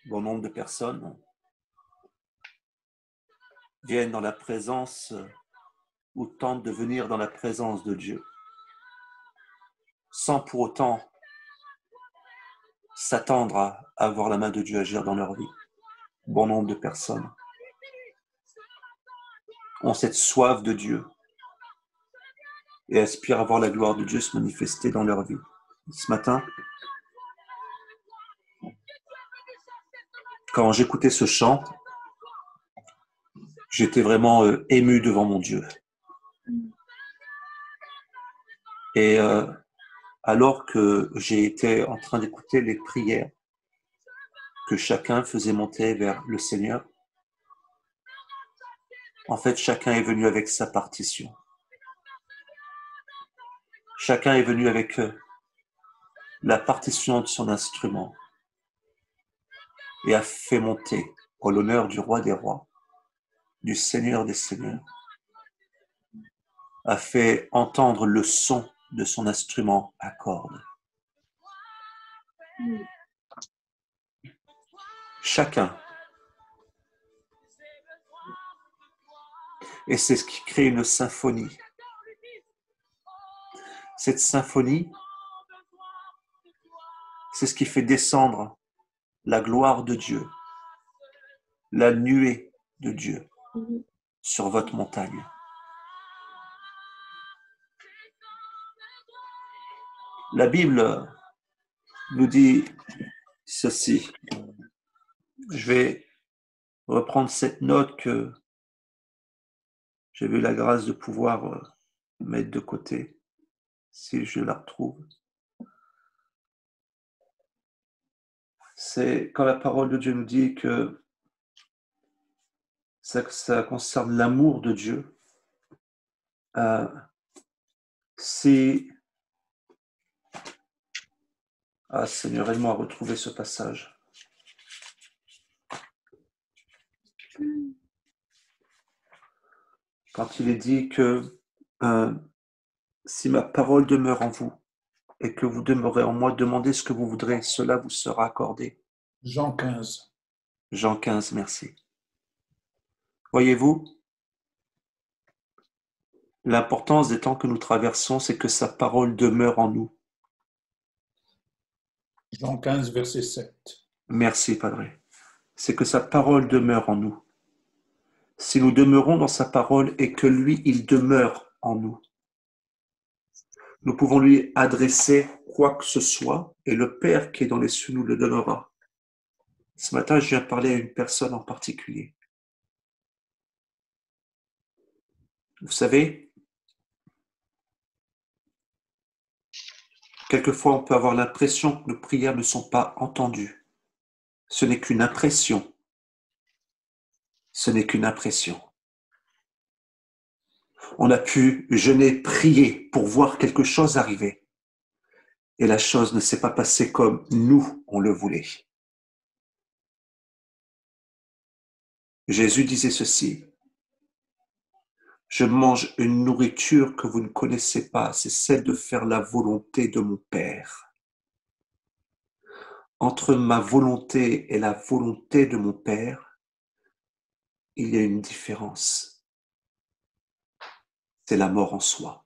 Bon nombre de personnes viennent dans la présence ou tentent de venir dans la présence de Dieu sans pour autant s'attendre à voir la main de Dieu agir dans leur vie. Bon nombre de personnes ont cette soif de Dieu et aspirent à voir la gloire de Dieu se manifester dans leur vie. Ce matin, quand j'écoutais ce chant, j'étais vraiment ému devant mon Dieu. Et alors que j'ai été en train d'écouter les prières que chacun faisait monter vers le Seigneur, en fait, chacun est venu avec sa partition. Chacun est venu avec la partition de son instrument et a fait monter, pour l'honneur du roi des rois, du Seigneur des seigneurs, a fait entendre le son de son instrument à cordes. Chacun. Et c'est ce qui crée une symphonie. Cette symphonie, c'est ce qui fait descendre la gloire de Dieu, la nuée de Dieu sur votre montagne. La Bible nous dit ceci. Je vais reprendre cette note que j'ai eu la grâce de pouvoir mettre de côté, si je la retrouve. C'est quand la parole de Dieu nous dit que ça concerne l'amour de Dieu. Seigneur, aide-moi à retrouver ce passage. Quand il est dit que si ma parole demeure en vous et que vous demeurez en moi, demandez ce que vous voudrez, cela vous sera accordé. Jean 15. Jean 15, merci. Voyez-vous, l'importance des temps que nous traversons, c'est que sa parole demeure en nous. Jean 15, verset 7. Merci, Padre. C'est que sa parole demeure en nous. Si nous demeurons dans sa parole et que lui, il demeure en nous, nous pouvons lui adresser quoi que ce soit et le Père qui est dans les cieux nous le donnera. Ce matin, je viens parler à une personne en particulier. Vous savez, quelquefois, on peut avoir l'impression que nos prières ne sont pas entendues. Ce n'est qu'une impression. Ce n'est qu'une impression. On a pu jeûner, prier pour voir quelque chose arriver. Et la chose ne s'est pas passée comme nous, on le voulait. Jésus disait ceci. Je mange une nourriture que vous ne connaissez pas, c'est celle de faire la volonté de mon Père. Entre ma volonté et la volonté de mon Père, il y a une différence. C'est la mort en soi.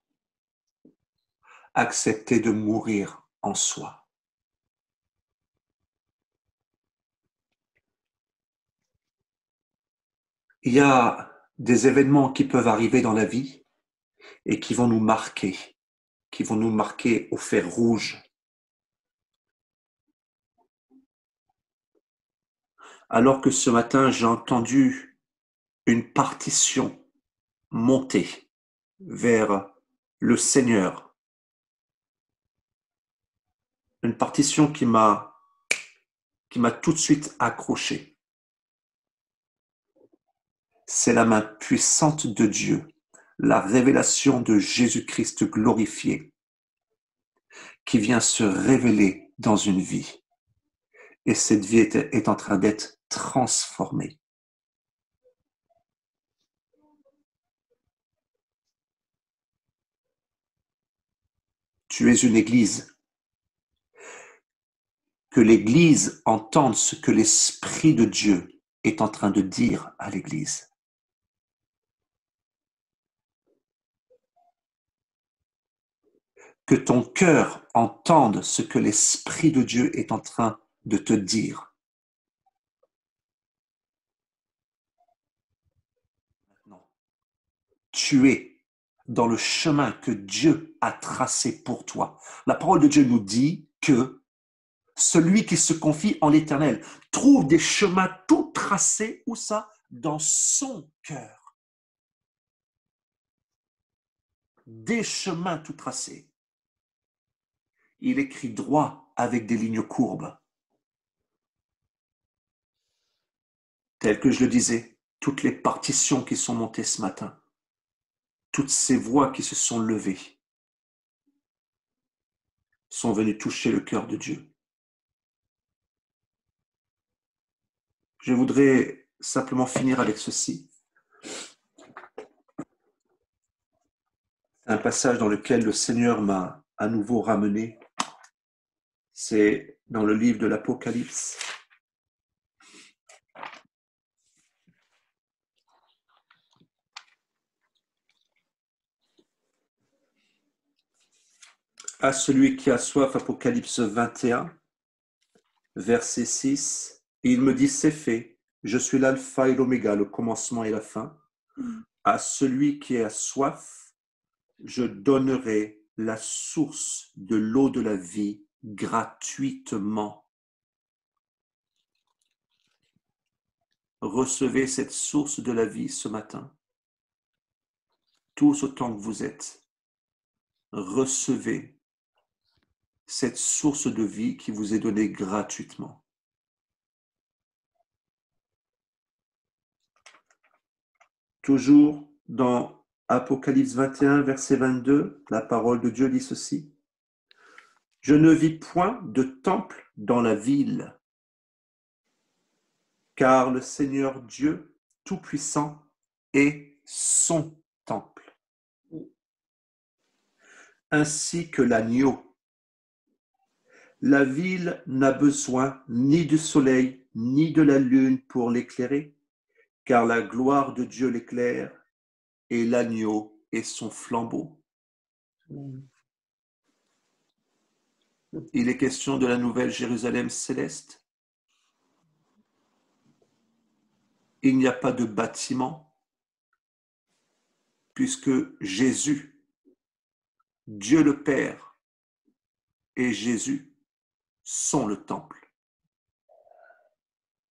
Accepter de mourir en soi. Il y a des événements qui peuvent arriver dans la vie et qui vont nous marquer au fer rouge. Alors que ce matin, j'ai entendu une partition monter vers le Seigneur. Une partition qui m'a tout de suite accroché. C'est la main puissante de Dieu, la révélation de Jésus-Christ glorifié, qui vient se révéler dans une vie. Et cette vie est en train d'être transformée. Tu es une église. Que l'église entende ce que l'Esprit de Dieu est en train de dire à l'église. Que ton cœur entende ce que l'Esprit de Dieu est en train de te dire. Maintenant, tu es dans le chemin que Dieu a tracé pour toi. La parole de Dieu nous dit que celui qui se confie en l'Éternel trouve des chemins tout tracés, où ça? Dans son cœur. Des chemins tout tracés. Il écrit droit avec des lignes courbes. Tel que je le disais, toutes les partitions qui sont montées ce matin, toutes ces voix qui se sont levées, sont venues toucher le cœur de Dieu. Je voudrais simplement finir avec ceci. C'est un passage dans lequel le Seigneur m'a à nouveau ramené. C'est dans le livre de l'Apocalypse. À celui qui a soif, Apocalypse 21, verset 6, il me dit, c'est fait, je suis l'alpha et l'oméga, le commencement et la fin. À celui qui a soif, je donnerai la source de l'eau de la vie gratuitement. Recevez cette source de la vie ce matin. Tous autant que vous êtes, recevez cette source de vie qui vous est donnée gratuitement. Toujours dans Apocalypse 21, verset 22, la parole de Dieu dit ceci. Je ne vis point de temple dans la ville, car le Seigneur Dieu Tout-Puissant est son temple, ainsi que l'agneau. La ville n'a besoin ni du soleil, ni de la lune pour l'éclairer, car la gloire de Dieu l'éclaire et l'agneau est son flambeau. Il est question de la nouvelle Jérusalem céleste. Il n'y a pas de bâtiment, puisque Jésus, Dieu le Père et Jésus sont le temple.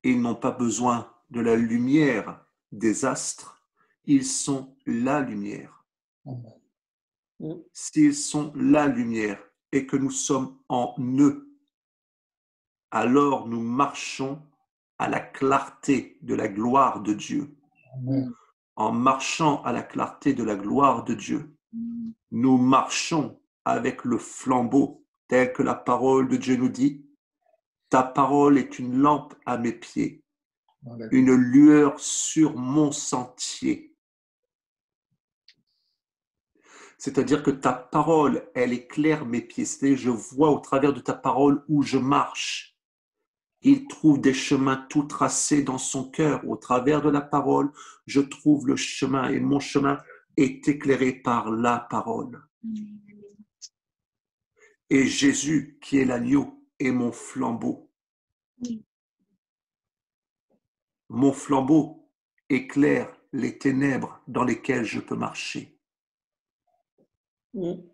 Ils n'ont pas besoin de la lumière des astres, ils sont la lumière. S'ils sont la lumière et que nous sommes en eux, alors nous marchons à la clarté de la gloire de Dieu. En marchant à la clarté de la gloire de Dieu, nous marchons avec le flambeau, tel que la parole de Dieu nous dit. Ta parole est une lampe à mes pieds, une lueur sur mon sentier. C'est-à-dire que ta parole, elle éclaire mes pieds. C'est-à-dire que je vois au travers de ta parole où je marche. Il trouve des chemins tout tracés dans son cœur. Au travers de la parole, je trouve le chemin et mon chemin est éclairé par la parole. Et Jésus, qui est l'agneau, est mon flambeau. Mon flambeau éclaire les ténèbres dans lesquelles je peux marcher. Amen.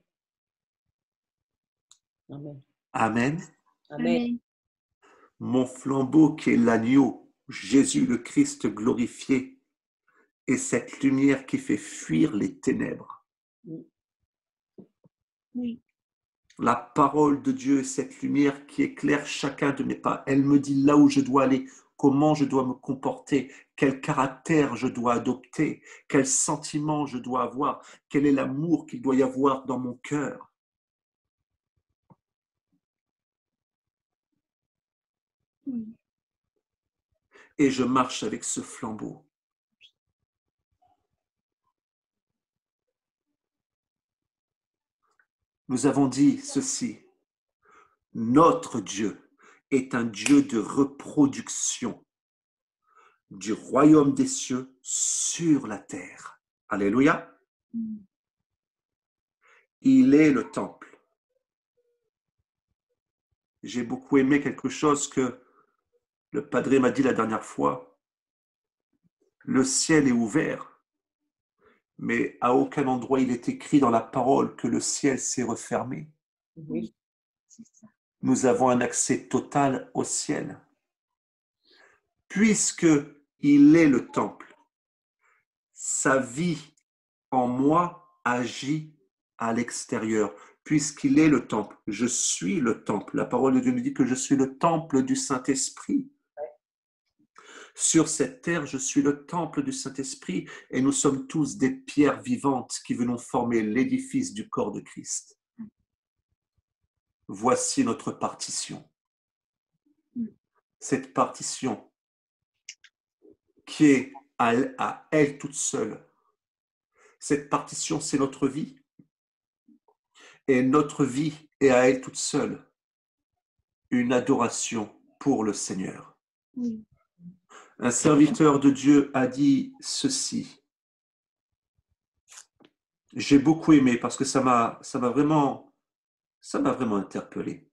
Amen. Amen. Mon flambeau qui est l'agneau, Jésus le Christ glorifié, est cette lumière qui fait fuir les ténèbres. Oui. La parole de Dieu est cette lumière qui éclaire chacun de mes pas. Elle me dit là où je dois aller, comment je dois me comporter, quel caractère je dois adopter, quel sentiment je dois avoir, quel est l'amour qu'il doit y avoir dans mon cœur. Et je marche avec ce flambeau. Nous avons dit ceci. Notre Dieu est un Dieu de reproduction du royaume des cieux sur la terre. Alléluia. Il est le temple. J'ai beaucoup aimé quelque chose que le padre m'a dit la dernière fois. Le ciel est ouvert, mais à aucun endroit il est écrit dans la parole que le ciel s'est refermé. Oui. Nous avons un accès total au ciel. Puisque il est le temple, sa vie en moi agit à l'extérieur. Puisqu'il est le temple, je suis le temple. La parole de Dieu nous dit que je suis le temple du Saint-Esprit. Sur cette terre, je suis le temple du Saint-Esprit et nous sommes tous des pierres vivantes qui venons former l'édifice du corps de Christ. Voici notre partition. Cette partition qui est à elle toute seule. Cette partition, c'est notre vie. Et notre vie est à elle toute seule une adoration pour le Seigneur. Un serviteur de Dieu a dit ceci. J'ai beaucoup aimé parce que ça m'a vraiment interpellé.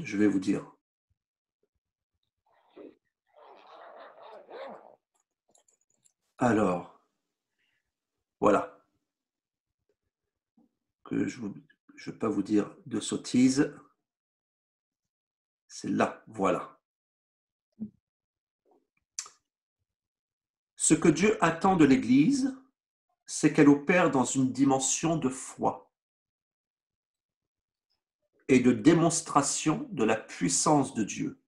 Je vais vous dire. Alors, voilà. Que je ne vais pas vous dire de sottises. C'est là, voilà. Ce que Dieu attend de l'Église, c'est qu'elle opère dans une dimension de foi et de démonstration de la puissance de Dieu.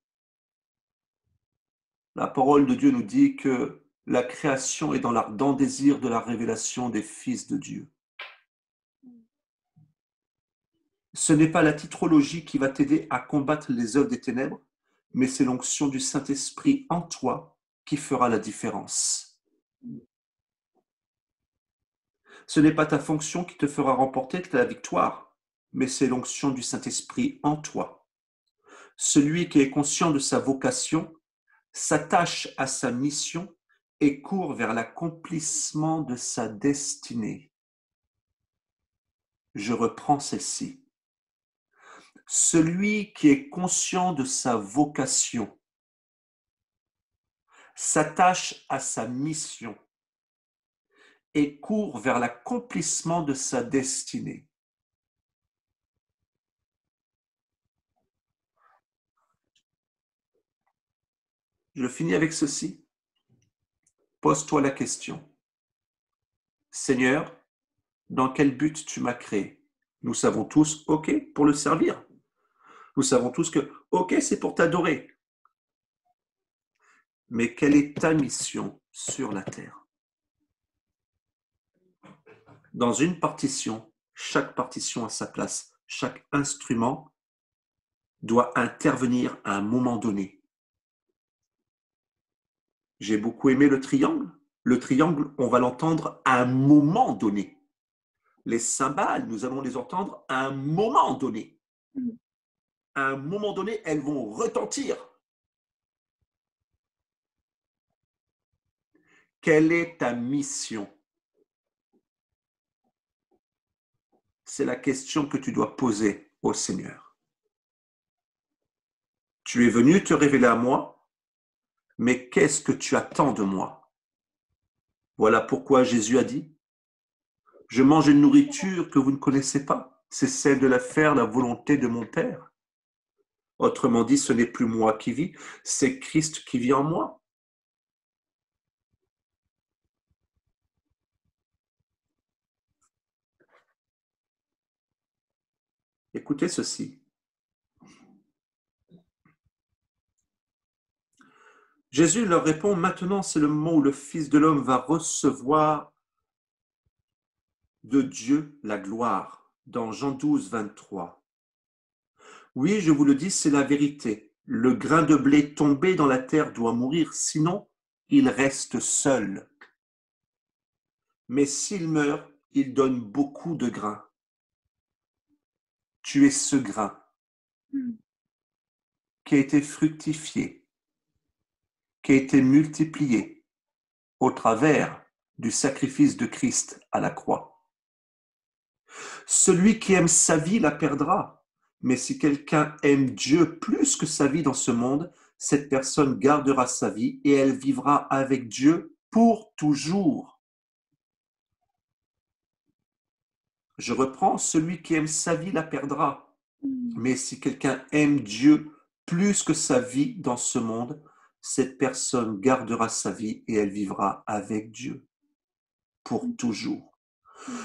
La parole de Dieu nous dit que la création est dans l'ardent désir de la révélation des fils de Dieu. Ce n'est pas la titrologie qui va t'aider à combattre les œuvres des ténèbres, mais c'est l'onction du Saint-Esprit en toi qui fera la différence. Ce n'est pas ta fonction qui te fera remporter la victoire, mais c'est l'onction du Saint-Esprit en toi. Celui qui est conscient de sa vocation s'attache à sa mission et court vers l'accomplissement de sa destinée. Je reprends celle-ci. Celui qui est conscient de sa vocation s'attache à sa mission et court vers l'accomplissement de sa destinée. Je finis avec ceci. Pose-toi la question. Seigneur, dans quel but tu m'as créé? Nous savons tous, ok, pour le servir. Nous savons tous que, ok, c'est pour t'adorer. Mais quelle est ta mission sur la terre? Dans une partition, chaque partition a sa place. Chaque instrument doit intervenir à un moment donné. J'ai beaucoup aimé le triangle. Le triangle, on va l'entendre à un moment donné. Les cymbales, nous allons les entendre à un moment donné. À un moment donné, elles vont retentir. Quelle est ta mission? C'est la question que tu dois poser au Seigneur. Tu es venu te révéler à moi, mais qu'est-ce que tu attends de moi? Voilà pourquoi Jésus a dit, je mange une nourriture que vous ne connaissez pas, c'est celle de faire la volonté de mon Père. Autrement dit, ce n'est plus moi qui vis, c'est Christ qui vit en moi. Écoutez ceci. Jésus leur répond, maintenant c'est le moment où le Fils de l'homme va recevoir de Dieu la gloire, dans Jean 12, 23. Oui, je vous le dis, c'est la vérité. Le grain de blé tombé dans la terre doit mourir, sinon il reste seul. Mais s'il meurt, il donne beaucoup de grain. Tu es ce grain qui a été fructifié, qui a été multiplié au travers du sacrifice de Christ à la croix. Celui qui aime sa vie la perdra. Mais si quelqu'un aime Dieu plus que sa vie dans ce monde, cette personne gardera sa vie et elle vivra avec Dieu pour toujours. Je reprends, celui qui aime sa vie la perdra. Mais si quelqu'un aime Dieu plus que sa vie dans ce monde, cette personne gardera sa vie et elle vivra avec Dieu pour toujours.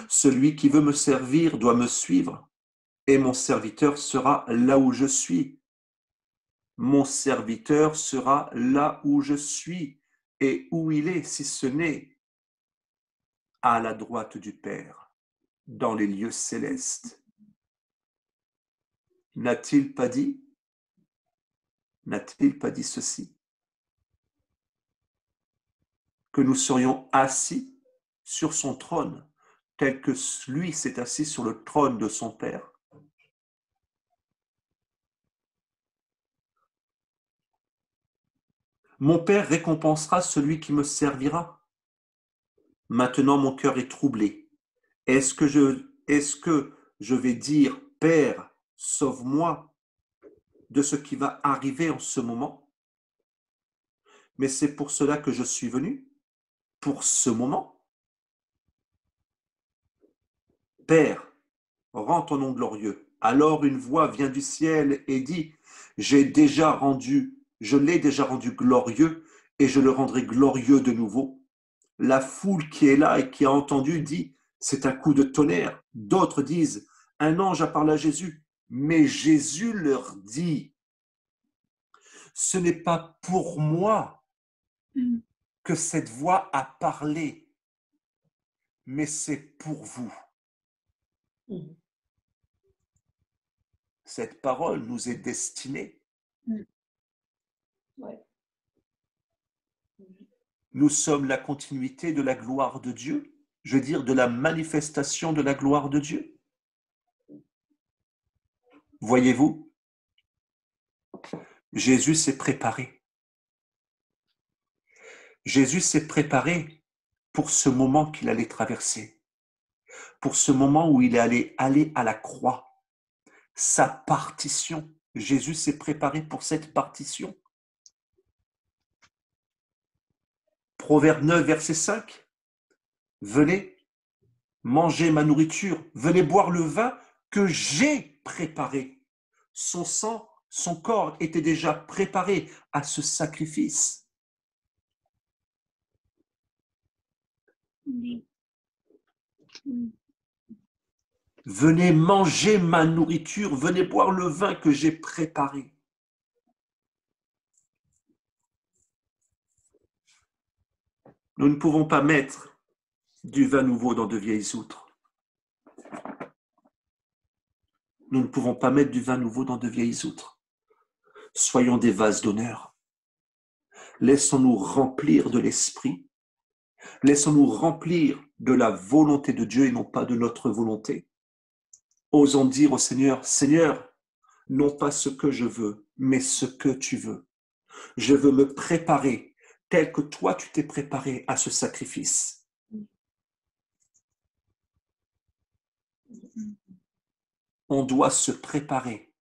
Celui qui veut me servir doit me suivre. Et mon serviteur sera là où je suis. Mon serviteur sera là où je suis et où il est, si ce n'est à la droite du Père, dans les lieux célestes. N'a-t-il pas dit ceci? Que nous serions assis sur son trône, tel que lui s'est assis sur le trône de son Père. Mon Père récompensera celui qui me servira. Maintenant, mon cœur est troublé. Est-ce que je vais dire, Père, sauve-moi de ce qui va arriver en ce moment? Mais c'est pour cela que je suis venu, pour ce moment. Père, rends ton nom glorieux. Alors une voix vient du ciel et dit, je l'ai déjà rendu glorieux et je le rendrai glorieux de nouveau. La foule qui est là et qui a entendu dit, c'est un coup de tonnerre. D'autres disent, un ange a parlé à Jésus. Mais Jésus leur dit, ce n'est pas pour moi que cette voix a parlé, mais c'est pour vous. Cette parole nous est destinée. Nous sommes la continuité de la gloire de Dieu, je veux dire de la manifestation de la gloire de Dieu. Voyez-vous, Jésus s'est préparé. Jésus s'est préparé pour ce moment qu'il allait traverser, pour ce moment où il allait aller à la croix. Sa partition, Jésus s'est préparé pour cette partition. Proverbe 9, verset 5. Venez, mangez ma nourriture, venez boire le vin que j'ai préparé. Son sang, son corps était déjà préparé à ce sacrifice. Venez manger ma nourriture, venez boire le vin que j'ai préparé. Nous ne pouvons pas mettre du vin nouveau dans de vieilles outres. Nous ne pouvons pas mettre du vin nouveau dans de vieilles outres. Soyons des vases d'honneur. Laissons-nous remplir de l'esprit. Laissons-nous remplir de la volonté de Dieu et non pas de notre volonté. Osons dire au Seigneur, Seigneur, non pas ce que je veux, mais ce que tu veux. Je veux me préparer tel que toi tu t'es préparé à ce sacrifice. On doit se préparer.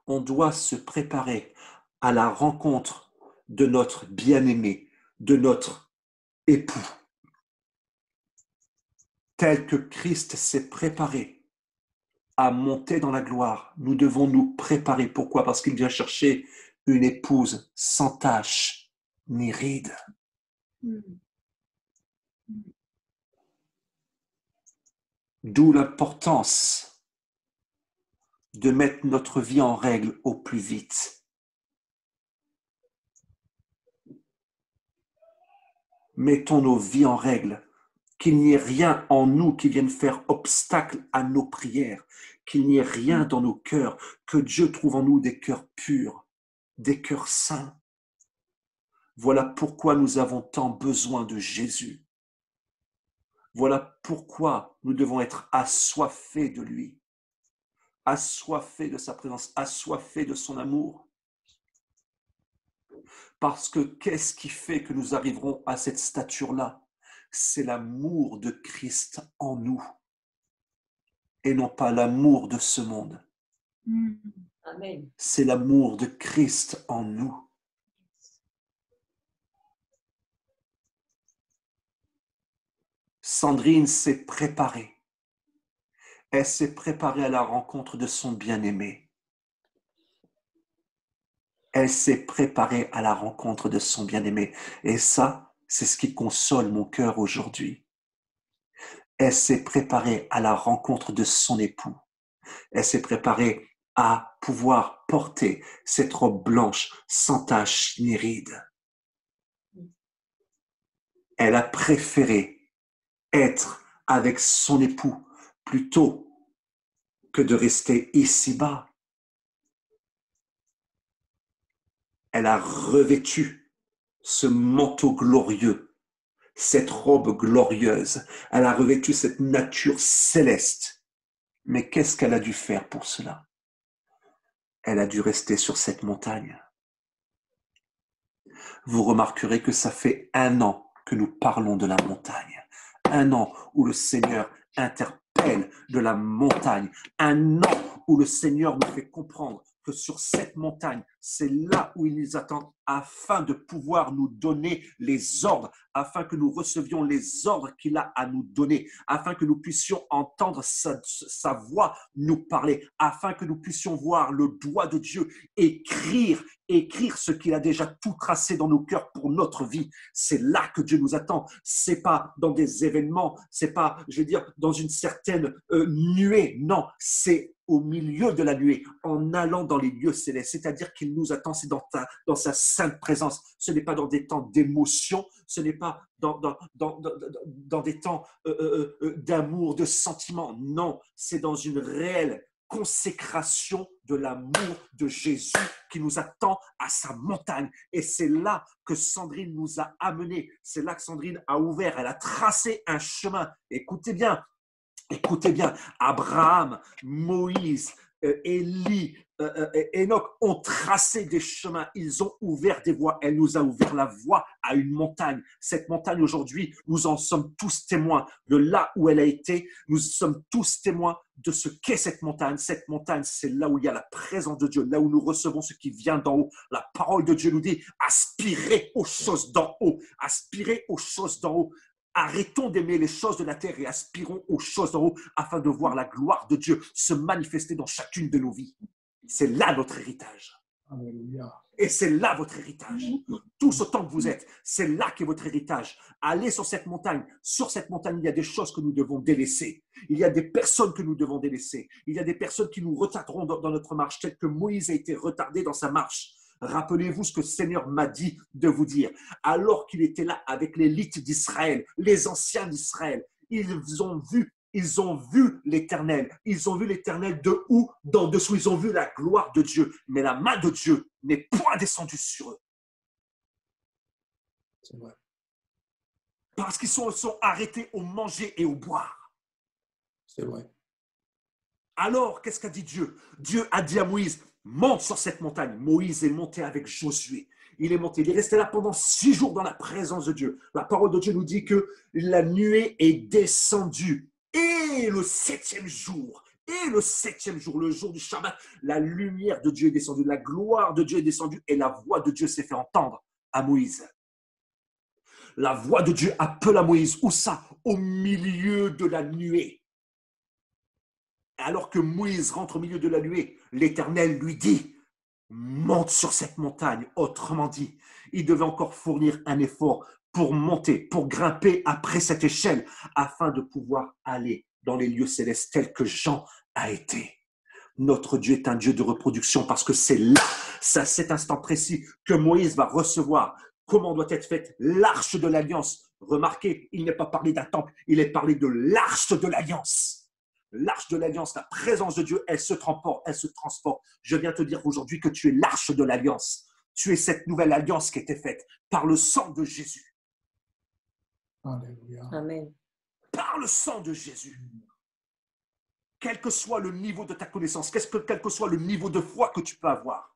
On doit se préparer à la rencontre de notre bien-aimé, de notre époux. Tel que Christ s'est préparé à monter dans la gloire, nous devons nous préparer. Pourquoi? Parce qu'il vient chercher une épouse sans tache ni ride. D'où l'importance de mettre notre vie en règle au plus vite. Mettons nos vies en règle, qu'il n'y ait rien en nous qui vienne faire obstacle à nos prières, qu'il n'y ait rien dans nos cœurs, que Dieu trouve en nous des cœurs purs, des cœurs saints. Voilà pourquoi nous avons tant besoin de Jésus. Voilà pourquoi nous devons être assoiffés de lui, assoiffés de sa présence, assoiffés de son amour. Parce que qu'est-ce qui fait que nous arriverons à cette stature-là? C'est l'amour de Christ en nous et non pas l'amour de ce monde. Amen. C'est l'amour de Christ en nous. Sandrine s'est préparée. Elle s'est préparée à la rencontre de son bien-aimé. Elle s'est préparée à la rencontre de son bien-aimé. Et ça, c'est ce qui console mon cœur aujourd'hui. Elle s'est préparée à la rencontre de son époux. Elle s'est préparée à pouvoir porter cette robe blanche sans tache ni ride. Elle a préféré être avec son époux plutôt que de rester ici-bas. Elle a revêtu ce manteau glorieux, cette robe glorieuse. Elle a revêtu cette nature céleste. Mais qu'est-ce qu'elle a dû faire pour cela? Elle a dû rester sur cette montagne. Vous remarquerez que ça fait 1 an que nous parlons de la montagne. 1 an où le Seigneur interpelle de la montagne. 1 an où le Seigneur nous fait comprendre que sur cette montagne, c'est là où il nous attend afin de pouvoir nous donner les ordres, afin que nous recevions les ordres qu'il a à nous donner, afin que nous puissions entendre sa voix nous parler, afin que nous puissions voir le doigt de Dieu écrire ce qu'il a déjà tout tracé dans nos cœurs pour notre vie. C'est là que Dieu nous attend. C'est pas dans des événements, c'est pas, je veux dire, dans une certaine nuée. Non, c'est au milieu de la nuée, en allant dans les lieux célestes. C'est-à-dire qu'il nous attend, c'est dans sa sainte présence. Ce n'est pas dans des temps d'émotion, ce n'est pas dans des temps d'amour, de sentiment. Non, c'est dans une réelle consécration de l'amour de Jésus qui nous attend à sa montagne. Et c'est là que Sandrine nous a amenés. C'est là que Sandrine a ouvert. Elle a tracé un chemin. Écoutez bien, Abraham, Moïse, Élie, Enoch ont tracé des chemins, ils ont ouvert des voies. Elle nous a ouvert la voie à une montagne. Cette montagne aujourd'hui, nous en sommes tous témoins. De là où elle a été, nous sommes tous témoins de ce qu'est cette montagne. Cette montagne, c'est là où il y a la présence de Dieu, là où nous recevons ce qui vient d'en haut. La parole de Dieu nous dit, aspirez aux choses d'en haut, aspirez aux choses d'en haut. Arrêtons d'aimer les choses de la terre et aspirons aux choses d'en haut afin de voir la gloire de Dieu se manifester dans chacune de nos vies. C'est là notre héritage. Alléluia. Et c'est là votre héritage. Tous autant que vous êtes, c'est là qu'est votre héritage. Allez sur cette montagne. Sur cette montagne, il y a des choses que nous devons délaisser. Il y a des personnes que nous devons délaisser. Il y a des personnes qui nous retarderont dans notre marche, tel que Moïse a été retardé dans sa marche. Rappelez-vous ce que le Seigneur m'a dit de vous dire. Alors qu'il était là avec l'élite d'Israël, les anciens d'Israël, ils ont vu l'Éternel. Ils ont vu l'Éternel de où? D'en dessous. Ils ont vu la gloire de Dieu. Mais la main de Dieu n'est point descendue sur eux. C'est vrai. Parce qu'ils sont arrêtés au manger et au boire. C'est vrai. Alors, qu'est-ce qu'a dit Dieu? Dieu a dit à Moïse, monte sur cette montagne. Moïse est monté avec Josué. Il est monté. Il est resté là pendant 6 jours dans la présence de Dieu. La parole de Dieu nous dit que la nuée est descendue. Et le 7e jour, le jour du Shabbat, la lumière de Dieu est descendue, la gloire de Dieu est descendue et la voix de Dieu s'est fait entendre à Moïse. La voix de Dieu appelle à Moïse. Où ça? Au milieu de la nuée. Alors que Moïse rentre au milieu de la nuée, l'Éternel lui dit, monte sur cette montagne. Autrement dit, il devait encore fournir un effort pour monter, pour grimper après cette échelle, afin de pouvoir aller dans les lieux célestes tels que Jean a été. Notre Dieu est un Dieu de reproduction parce que c'est là, c'est à cet instant précis que Moïse va recevoir comment doit être faite l'arche de l'alliance. Remarquez, il n'est pas parlé d'un temple, il est parlé de l'arche de l'alliance. L'arche de l'alliance, la présence de Dieu, elle se transporte, elle se transporte. Je viens te dire aujourd'hui que tu es l'arche de l'alliance. Tu es cette nouvelle alliance qui était faite par le sang de Jésus. Alléluia. Amen. Par le sang de Jésus. Quel que soit le niveau de ta connaissance, quel que soit le niveau de foi que tu peux avoir,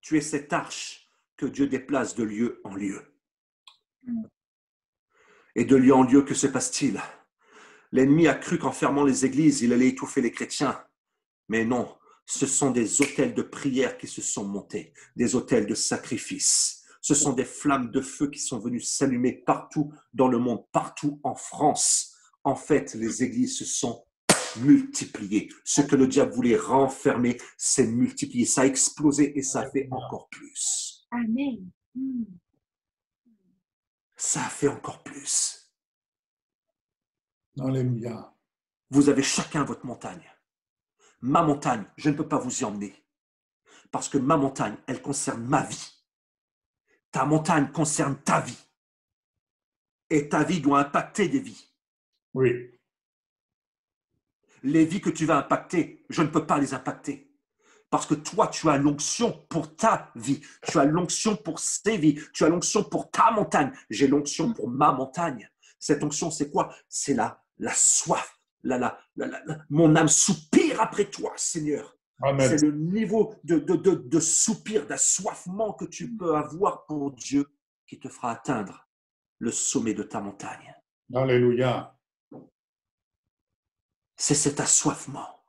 tu es cette arche que Dieu déplace de lieu en lieu. Et de lieu en lieu, que se passe-t-il? L'ennemi a cru qu'en fermant les églises, il allait étouffer les chrétiens. Mais non, ce sont des autels de prière qui se sont montés, des autels de sacrifice. Ce sont des flammes de feu qui sont venues s'allumer partout dans le monde, partout en France. En fait, les églises se sont multipliées. Ce que le diable voulait renfermer, s'est multiplié. Ça a explosé et ça a fait encore plus. Amen. Ça a fait encore plus. Alléluia. Vous avez chacun votre montagne. Ma montagne, je ne peux pas vous y emmener. Parce que ma montagne, elle concerne ma vie. Ta montagne concerne ta vie. Et ta vie doit impacter des vies. Oui. Les vies que tu vas impacter, je ne peux pas les impacter. Parce que toi, tu as l'onction pour ta vie. Tu as l'onction pour ces vies. Tu as l'onction pour ta montagne. J'ai l'onction pour ma montagne. Cette onction, c'est quoi? C'est la soif. Mon âme soupire après toi, Seigneur. Amen. C'est le niveau de soupir, d'assoiffement que tu peux avoir pour Dieu qui te fera atteindre le sommet de ta montagne. Alléluia. C'est cet assoiffement.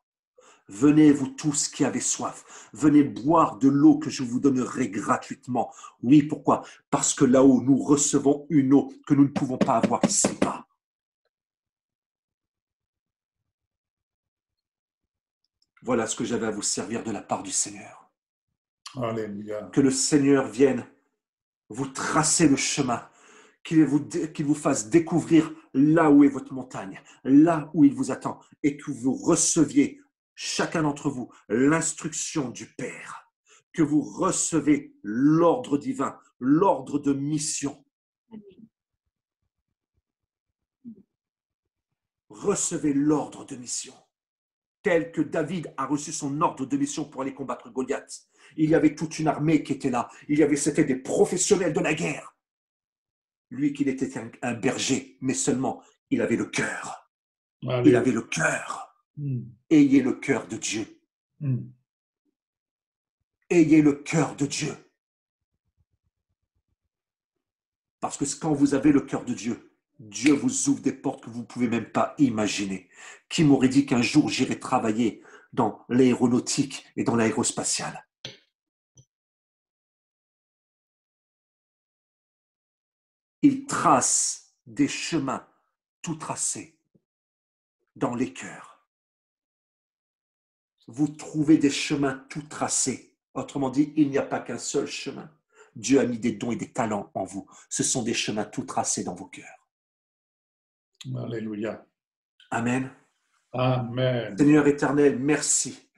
Venez, vous tous qui avez soif, venez boire de l'eau que je vous donnerai gratuitement. Oui, pourquoi? Parce que là-haut, nous recevons une eau que nous ne pouvons pas avoir ici-bas. Voilà ce que j'avais à vous servir de la part du Seigneur. Alléluia. Que le Seigneur vienne vous tracer le chemin, qu'il vous fasse découvrir là où est votre montagne, là où il vous attend, et que vous receviez, chacun d'entre vous, l'instruction du Père, que vous recevez l'ordre divin, l'ordre de mission. Recevez l'ordre de mission. Tel que David a reçu son ordre de mission pour aller combattre Goliath. Il y avait toute une armée qui était là. C'était des professionnels de la guerre. Lui, qu'il était un berger, mais seulement, il avait le cœur. Il avait le cœur. Ayez le cœur de Dieu. Ayez le cœur de Dieu. Parce que quand vous avez le cœur de Dieu, Dieu vous ouvre des portes que vous ne pouvez même pas imaginer. Qui m'aurait dit qu'un jour j'irai travailler dans l'aéronautique et dans l'aérospatiale? Il trace des chemins tout tracés dans les cœurs. Vous trouvez des chemins tout tracés. Autrement dit, il n'y a pas qu'un seul chemin. Dieu a mis des dons et des talents en vous. Ce sont des chemins tout tracés dans vos cœurs. Alléluia. Amen. Amen. Seigneur éternel, merci.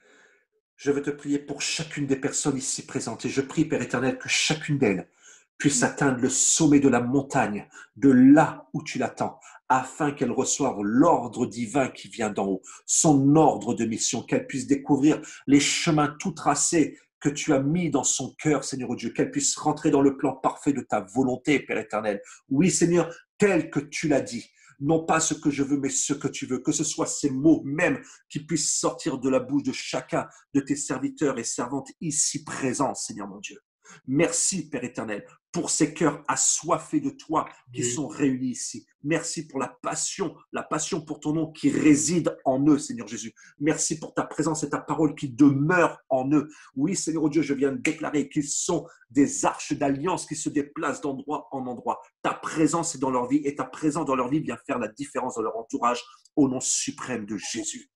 Je veux te prier pour chacune des personnes ici présentes. Et je prie, Père éternel, que chacune d'elles puisse atteindre le sommet de la montagne, de là où tu l'attends, afin qu'elle reçoive l'ordre divin qui vient d'en haut, son ordre de mission, qu'elle puisse découvrir les chemins tout tracés que tu as mis dans son cœur, Seigneur Dieu, qu'elle puisse rentrer dans le plan parfait de ta volonté, Père éternel. Oui, Seigneur, tel que tu l'as dit. Non pas ce que je veux, mais ce que tu veux. Que ce soit ces mots même qui puissent sortir de la bouche de chacun de tes serviteurs et servantes ici présents, Seigneur mon Dieu. Merci, Père éternel, pour ces cœurs assoiffés de toi qui sont réunis ici. Merci pour la passion pour ton nom qui réside en eux, Seigneur Jésus. Merci pour ta présence et ta parole qui demeure en eux. Oui, Seigneur Dieu, je viens de déclarer qu'ils sont des arches d'alliance qui se déplacent d'endroit en endroit. Ta présence est dans leur vie et ta présence dans leur vie vient faire la différence dans leur entourage au nom suprême de Jésus.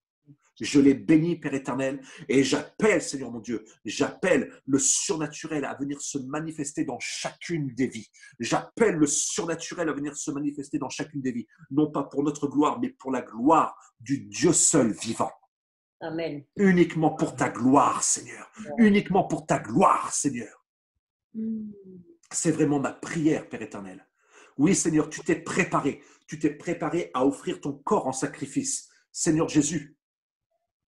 Je les bénis, Père éternel, et j'appelle, Seigneur mon Dieu, j'appelle le surnaturel à venir se manifester dans chacune des vies. J'appelle le surnaturel à venir se manifester dans chacune des vies, non pas pour notre gloire, mais pour la gloire du Dieu seul vivant. Amen. Uniquement pour ta gloire, Seigneur. Uniquement pour ta gloire, Seigneur. C'est vraiment ma prière, Père éternel. Oui, Seigneur, tu t'es préparé à offrir ton corps en sacrifice. Seigneur Jésus,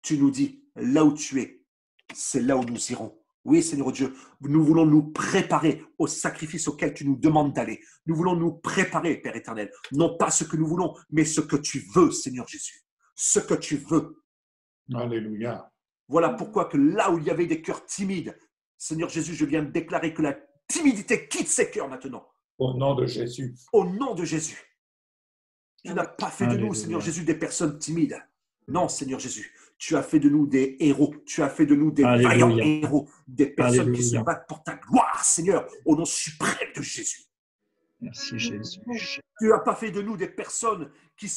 tu nous dis, là où tu es, c'est là où nous irons. Oui, Seigneur Dieu, nous voulons nous préparer au sacrifice auquel tu nous demandes d'aller. Nous voulons nous préparer, Père éternel. Non pas ce que nous voulons, mais ce que tu veux, Seigneur Jésus. Ce que tu veux. Alléluia. Voilà pourquoi que là où il y avait des cœurs timides, Seigneur Jésus, je viens de déclarer que la timidité quitte ces cœurs maintenant. Au nom de Jésus. Au nom de Jésus. Tu n'as pas fait de nous, Seigneur Jésus, des personnes timides. Non, Seigneur Jésus. Tu as fait de nous des héros. Tu as fait de nous des vaillants héros. Des personnes qui se battent pour ta gloire, Seigneur, au nom suprême de Jésus. Merci, Jésus. Tu n'as pas fait de nous des personnes qui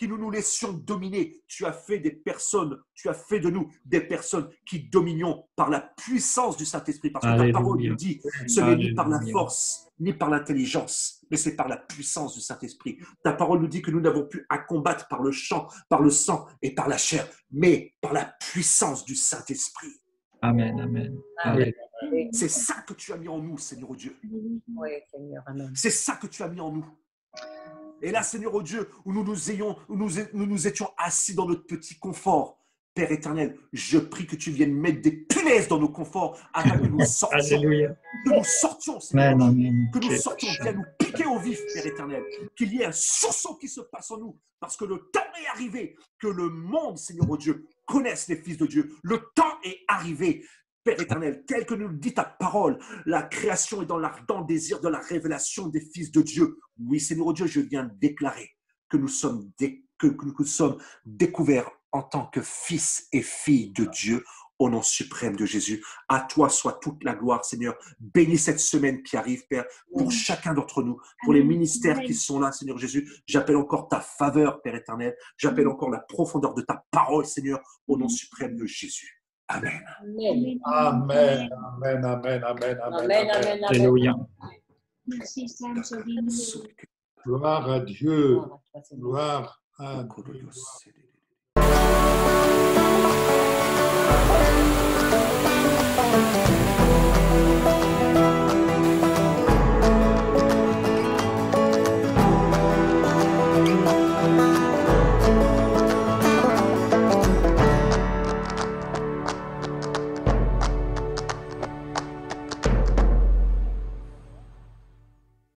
nous laissions dominer. Tu as fait de nous des personnes qui dominions par la puissance du Saint-Esprit. Parce que ta parole nous dit, ce n'est ni par la force, ni par l'intelligence, mais c'est par la puissance du Saint-Esprit. Ta parole nous dit que nous n'avons plus à combattre par le sang et par la chair, mais par la puissance du Saint-Esprit. Amen, amen. Amen. C'est ça que tu as mis en nous, Seigneur Dieu. Oui, Seigneur, amen. C'est ça que tu as mis en nous. Et là, Seigneur Dieu, où nous nous étions assis dans notre petit confort, Père éternel, je prie que tu viennes mettre des punaises dans nos conforts afin que nous sortions. Que nous sortions, Seigneur. Que nous sortions, viens nous piquer au vif, Père éternel. Qu'il y ait un sursaut qui se passe en nous. Parce que le temps est arrivé que le monde, Seigneur Dieu, connaisse les fils de Dieu. Le temps est arrivé. Père éternel, tel que nous le dit ta parole, la création est dans le désir de la révélation des fils de Dieu. Oui, Seigneur Dieu, je viens déclarer que nous sommes découverts en tant que fils et filles de Dieu au nom suprême de Jésus. À toi soit toute la gloire, Seigneur. Bénis cette semaine qui arrive, Père, pour chacun d'entre nous, pour les ministères qui sont là, Seigneur Jésus. J'appelle encore ta faveur, Père éternel. J'appelle encore la profondeur de ta parole, Seigneur, au nom suprême de Jésus. Amen. Amen, amen, amen, amen, amen, amen. Alléluia. Merci, Sam. Gloire à Dieu. Gloire à Dieu.